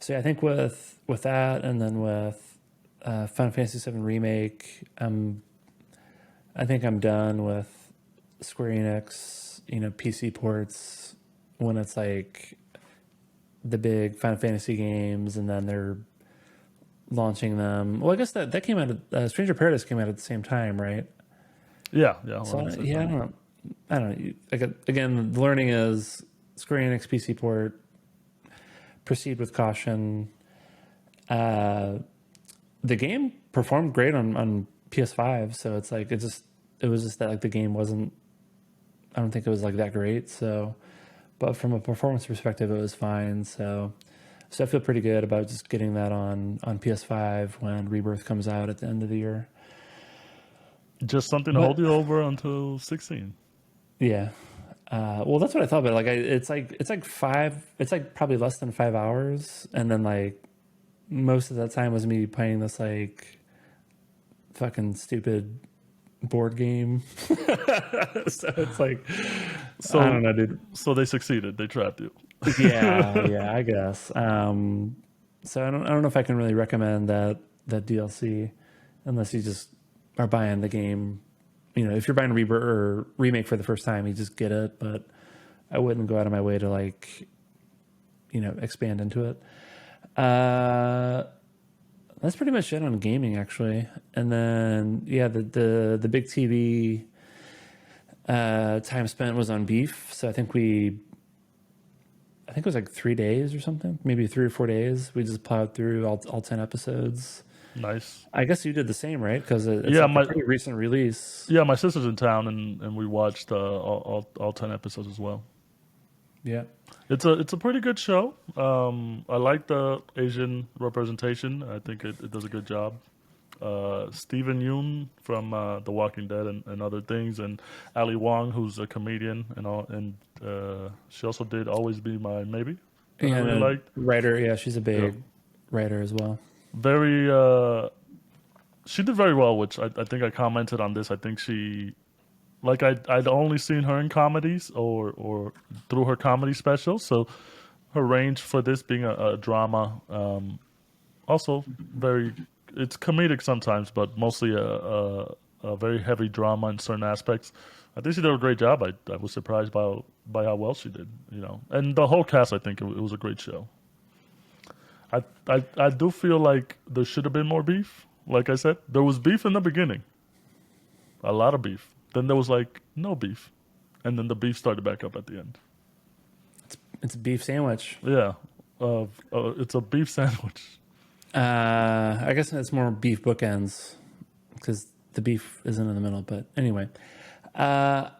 [SPEAKER 2] yeah, I think with that, and then with Final Fantasy VII remake, I think I'm done with Square Enix, PC ports when it's like the big Final Fantasy games, and then they're launching them. Well, I guess that came out. Stranger Paradise came out at the same time, right?
[SPEAKER 1] Yeah, yeah, around
[SPEAKER 2] So
[SPEAKER 1] the same
[SPEAKER 2] yeah, I
[SPEAKER 1] time.
[SPEAKER 2] don't know. I don't know. Again, the learning is Square Enix PC port. Proceed with caution. Uh, the game performed great on PS5, so it's like it was just that like the game wasn't. I don't think it was like that great. So, but from a performance perspective, it was fine. So I feel pretty good about just getting that on PS5 when Rebirth comes out at the end of the year.
[SPEAKER 1] Just something to hold
[SPEAKER 2] But
[SPEAKER 1] you over until 16.
[SPEAKER 2] yeah, well, that's what I thought. But like, it's like it's like probably less than 5 hours, and then like most of that time was me playing this like fucking stupid board game. So it's like I don't
[SPEAKER 1] So,
[SPEAKER 2] know, dude.
[SPEAKER 1] so they succeeded. They trapped you.
[SPEAKER 2] Yeah, yeah, I guess. So I don't know if I can really recommend that DLC unless you just are buying the game. If you're buying Rebirth or remake for the first time, you just get it. But I wouldn't go out of my way to like expand into it. Uh, that's pretty much it on gaming actually. And then yeah, the big TV time spent was on Beef. So I think it was like 3 days or something, maybe 3 or 4 days. We just plowed through all 10 episodes.
[SPEAKER 1] Nice.
[SPEAKER 2] I guess you did the same, right? Because it's
[SPEAKER 1] Yeah,
[SPEAKER 2] like a
[SPEAKER 1] my
[SPEAKER 2] pretty recent release.
[SPEAKER 1] yeah, my sister's in town, and we watched all 10 episodes as well.
[SPEAKER 2] Yeah.
[SPEAKER 1] It's a pretty good show. I like the Asian representation. I think it does a good job. Stephen Yoon from The Walking Dead and other things, and Ali Wong, who's a comedian and all, and she also did Always Be My Maybe that I
[SPEAKER 2] And
[SPEAKER 1] really
[SPEAKER 2] a
[SPEAKER 1] liked.
[SPEAKER 2] writer, yeah, she's a
[SPEAKER 1] Yeah,
[SPEAKER 2] big writer as well.
[SPEAKER 1] very. She did very well, which I think I commented on this. I think she like I'd only seen her in comedies or through her comedy specials, so her range for this being a drama, also very it's comedic sometimes, but mostly a very heavy drama in certain aspects. I think she did a great job. I was surprised by how well she did, and the whole cast. I think it was a great show. I do feel like there should have been more beef. Like I said, there was beef in the beginning, a lot of beef. Then there was like no beef, and then the beef started back up at the end.
[SPEAKER 2] It's a beef sandwich.
[SPEAKER 1] Yeah, it's a beef sandwich.
[SPEAKER 2] I guess it's more beef bookends because the beef isn't in the middle. But anyway, uh,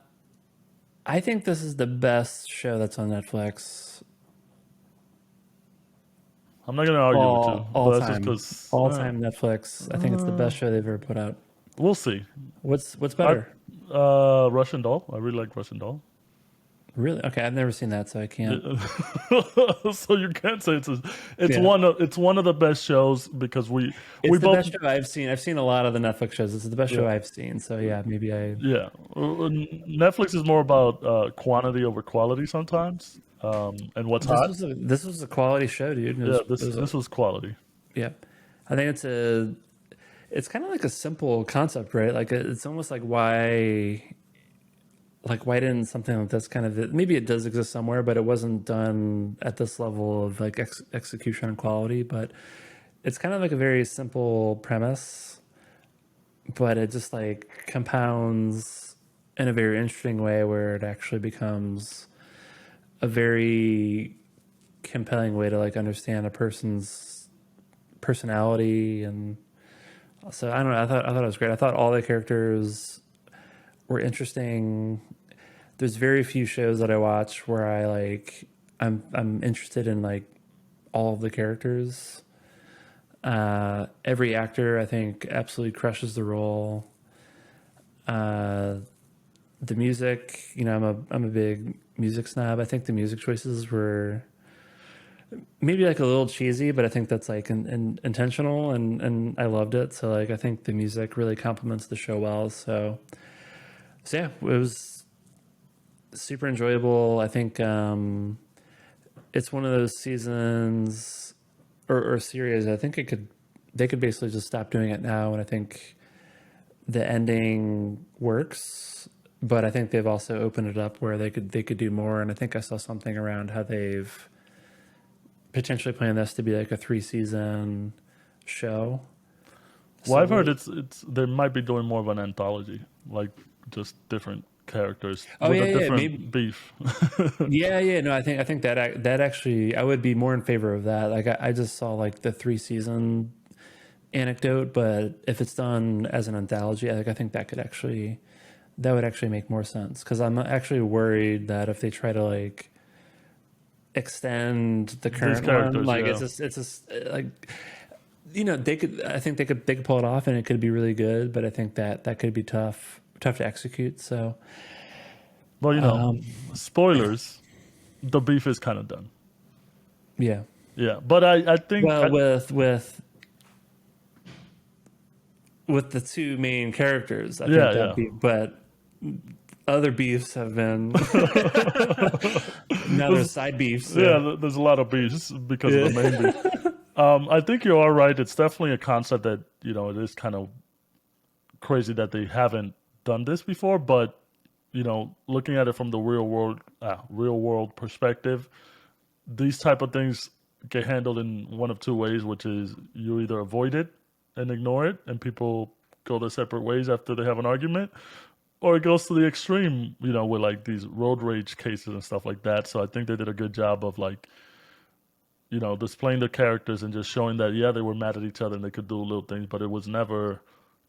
[SPEAKER 2] I think this is the best show that's on Netflix
[SPEAKER 1] I'm not gonna argue with you,
[SPEAKER 2] all
[SPEAKER 1] but that's just
[SPEAKER 2] time.
[SPEAKER 1] because
[SPEAKER 2] All time Netflix. I think it's the best show they've ever put out.
[SPEAKER 1] we'll see.
[SPEAKER 2] What's
[SPEAKER 1] I
[SPEAKER 2] better?
[SPEAKER 1] Russian Doll. I really like Russian Doll.
[SPEAKER 2] Really? Okay, I've never seen that, so I can't.
[SPEAKER 1] So you can't say it's
[SPEAKER 2] Yeah,
[SPEAKER 1] one of the best shows because we
[SPEAKER 2] it's the
[SPEAKER 1] both
[SPEAKER 2] best show I've seen. I've seen a lot of the Netflix shows. It's the best
[SPEAKER 1] yeah
[SPEAKER 2] show I've seen. So yeah, maybe I.
[SPEAKER 1] yeah. Netflix is more about quantity over quality sometimes, and what's hot.
[SPEAKER 2] This was a quality show, dude.
[SPEAKER 1] Yeah,
[SPEAKER 2] It was
[SPEAKER 1] this was quality.
[SPEAKER 2] yeah. I think it's kind of like a simple concept, right? Like it's almost like why didn't something like this kind of maybe it does exist somewhere, but it wasn't done at this level of like execution and quality. But it's kind of like a very simple premise, but it just like compounds in a very interesting way where it actually becomes a very compelling way to like understand a person's personality. And so I don't know, I thought it was great. I thought all the characters were interesting. There's very few shows that I watch where I'm interested in like all of the characters. Every actor I think absolutely crushes the role. Uh, The music, I'm a big music snob. I think the music choices were maybe like a little cheesy, but I think that's like intentional, and I loved it. So like I think the music really complements the show well. So yeah, it was super enjoyable. I think it's one of those seasons or series. I think they could basically just stop doing it now, and I think the ending works. But I think they've also opened it up where they could do more. And I think I saw something around how they've potentially planned this to be like a 3 season show.
[SPEAKER 1] Well, I've
[SPEAKER 2] So
[SPEAKER 1] heard it's they might be doing more of an anthology, like just different characters
[SPEAKER 2] oh
[SPEAKER 1] with
[SPEAKER 2] yeah,
[SPEAKER 1] a
[SPEAKER 2] yeah, maybe
[SPEAKER 1] different beef.
[SPEAKER 2] yeah. No, I think that actually I would be more in favor of that. Like I just saw like the 3 season anecdote, but if it's done as an anthology, I think that would actually make more sense because I'm actually worried that if they try to like extend the
[SPEAKER 1] These
[SPEAKER 2] current one,
[SPEAKER 1] characters,
[SPEAKER 2] like
[SPEAKER 1] yeah.
[SPEAKER 2] it's just like I think they could pull it off and it could be really good, but I think that could be tough to execute. So
[SPEAKER 1] Well,
[SPEAKER 2] um,
[SPEAKER 1] spoilers. The beef is kind of done.
[SPEAKER 2] yeah,
[SPEAKER 1] Yeah, but I think
[SPEAKER 2] well with the two main characters, I think that
[SPEAKER 1] yeah,
[SPEAKER 2] be, but other beefs have been now there's
[SPEAKER 1] there's
[SPEAKER 2] side beefs. Yeah,
[SPEAKER 1] there's a lot of beefs because of the
[SPEAKER 2] yeah,
[SPEAKER 1] main beef. I think you are right. It's definitely a concept that it is kind of crazy that they haven't done this before. But looking at it from the real world perspective, these type of things get handled in one of two ways, which is you either avoid it and ignore it, and people go their separate ways after they have an argument, or it goes to the extreme, with like these road rage cases and stuff like that. So I think they did a good job of like displaying the characters and just showing that yeah they were mad at each other and they could do little things, but it was never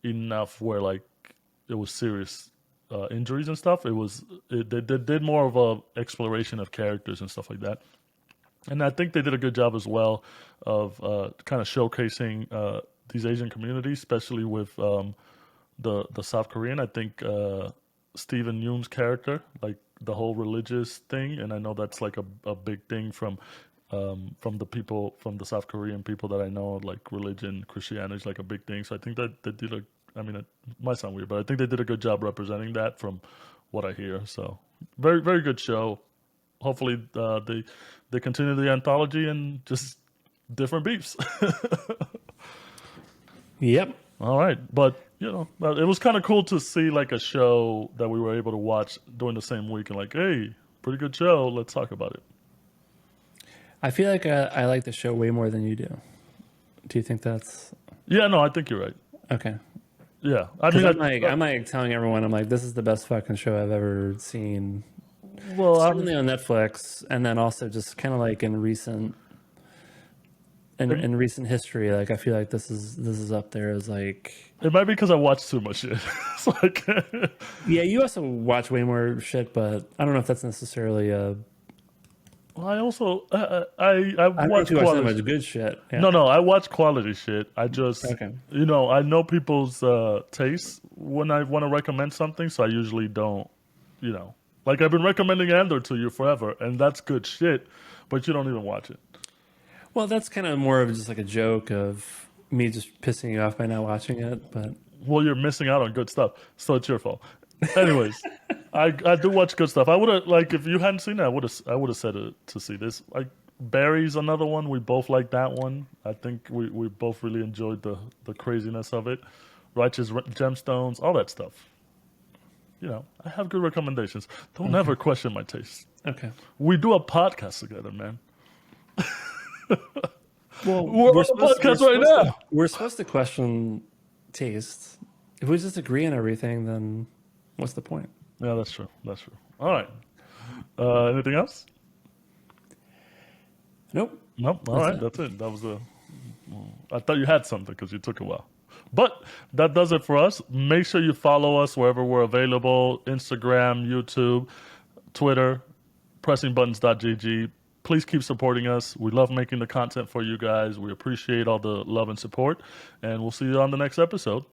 [SPEAKER 1] enough where like it was serious injuries and stuff. They did more of a exploration of characters and stuff like that, and I think they did a good job as well of kind of showcasing these Asian communities, especially with the South Korean. I think Stephen Yoon's character, like the whole religious thing, and I know that's like a big thing from the people from the South Korean people that I know, like religion, Christianity is like a big thing. So I think that they did a. I mean, it might sound weird, but I think they did a good job representing that from what I hear. So very very good show. Hopefully they continue the anthology and just different beefs.
[SPEAKER 2] yep.
[SPEAKER 1] All right, but it was kind of cool to see like a show that we were able to watch during the same week and like, hey, pretty good show. Let's talk about it.
[SPEAKER 2] I feel like I like the show way more than you do. Do you think that's
[SPEAKER 1] Yeah, no, I think you're right.
[SPEAKER 2] okay?
[SPEAKER 1] Yeah, I
[SPEAKER 2] Because
[SPEAKER 1] mean,
[SPEAKER 2] I'm like telling everyone I'm like this is the best fucking show I've ever seen.
[SPEAKER 1] well,
[SPEAKER 2] Certainly on Netflix, and then also just kind of like in recent
[SPEAKER 1] it,
[SPEAKER 2] in recent history. Like I feel like this is up there as like
[SPEAKER 1] it might be because I watched too much shit. It's like,
[SPEAKER 2] yeah. You also watch way more shit, but I don't know if that's necessarily a.
[SPEAKER 1] well, I also I
[SPEAKER 2] I don't know
[SPEAKER 1] watch
[SPEAKER 2] if you watch that
[SPEAKER 1] quality.
[SPEAKER 2] much good shit. Yeah.
[SPEAKER 1] No, I watch quality shit. I just,
[SPEAKER 2] Okay.
[SPEAKER 1] I know people's tastes when I want to recommend something, so I usually don't, like I've been recommending Andor to you forever, and that's good shit, but you don't even watch it.
[SPEAKER 2] Well, that's kind of more of just like a joke of me just pissing you off by not watching it, but
[SPEAKER 1] Well, you're missing out on good stuff, so it's your fault. Anyways, I do watch good stuff. I would have like if you hadn't seen it, I would have said it to see this. Like Barry's another one. We both like that one. I think we both really enjoyed the craziness of it. Righteous Gemstones, all that stuff. I have good recommendations. Don't
[SPEAKER 2] okay.
[SPEAKER 1] ever question my taste.
[SPEAKER 2] Okay.
[SPEAKER 1] We do a podcast together, man.
[SPEAKER 2] Well,
[SPEAKER 1] We're on a podcast right now.
[SPEAKER 2] we're supposed to question taste. If we just agree on everything, then what's the point?
[SPEAKER 1] Yeah, that's true. That's true. All right. Anything else?
[SPEAKER 2] Nope.
[SPEAKER 1] Nope. All
[SPEAKER 2] That's
[SPEAKER 1] right.
[SPEAKER 2] it.
[SPEAKER 1] That's it. That was the. I thought you had something because you took a while. But that does it for us. Make sure you follow us wherever we're available: Instagram, YouTube, Twitter, pressingbuttons.gg. Please keep supporting us. We love making the content for you guys. We appreciate all the love and support. And we'll see you on the next episode.